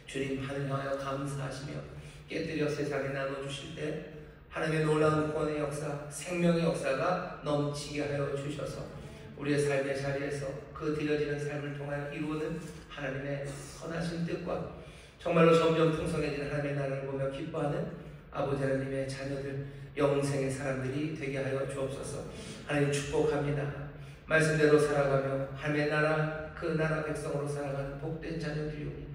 주님 하늘 향하여 감사하시며 깨뜨려 세상에 나눠주실 때 하나님의 놀라운 구원의 역사, 생명의 역사가 넘치게 하여 주셔서 우리의 삶의 자리에서 그 드려지는 삶을 통하여 이루는 하나님의 선하신 뜻과 정말로 점점 풍성해지는 하나님의 나라를 보며 기뻐하는 아버지 하나님의 자녀들, 영생의 사람들이 되게 하여 주옵소서. 하나님 축복합니다. 말씀대로 살아가며 하나님의 나라, 그 나라 백성으로 살아가는 복된 자녀들이오니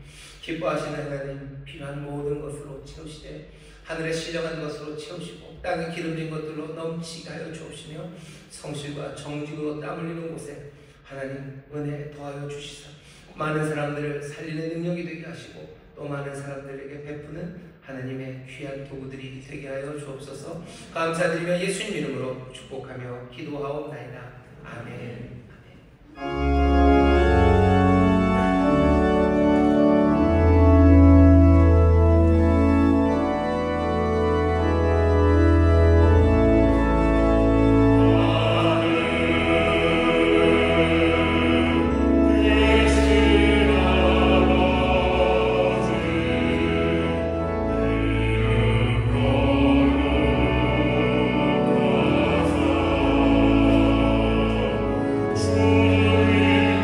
기뻐하시는 하나님 필요한 모든 것으로 채우시되 하늘의 신령한 것으로 채우시고 땅의 기름진 것들로 넘치게 하여 주옵시며 성실과 정직으로 땀 흘리는 곳에 하나님 은혜 더하여 주시사 많은 사람들을 살리는 능력이 되게 하시고 또 많은 사람들에게 베푸는 하나님의 귀한 도구들이 되게 하여 주옵소서. 감사드리며 예수님 이름으로 축복하며 기도하옵나이다. 아멘. 아멘. Amen.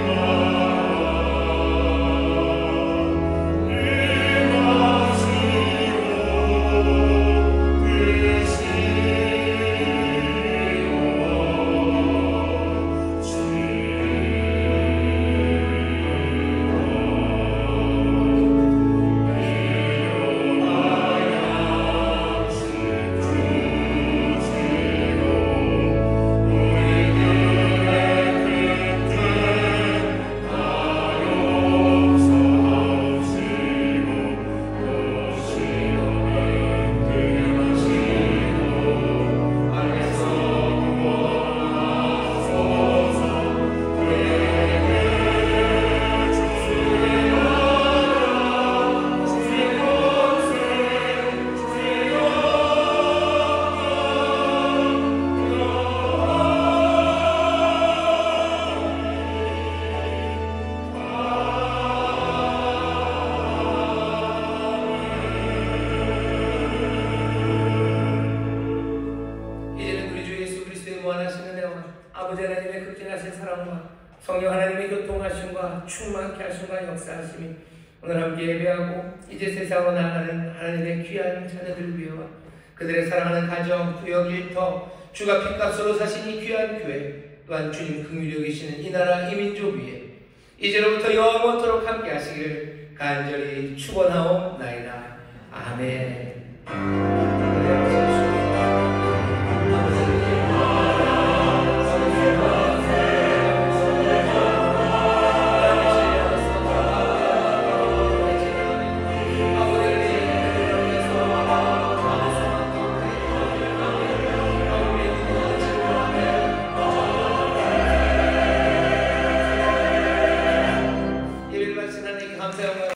아버지 하나님의 극진하신 사랑과 성령 하나님의 교통하심과 충만케 하심과 역사하심이 오늘 함께 예배하고 이제 세상으로 나가는 하나님의 귀한 자녀들 위해와 그들의 사랑하는 가정, 구역, 일터, 주가 핏값으로 사신 이 귀한 교회 또한 주님 긍휼히 여기시는 이 나라 이 민족 위에 이제로부터 영원토록 함께 하시기를 간절히 축원하옵나이다.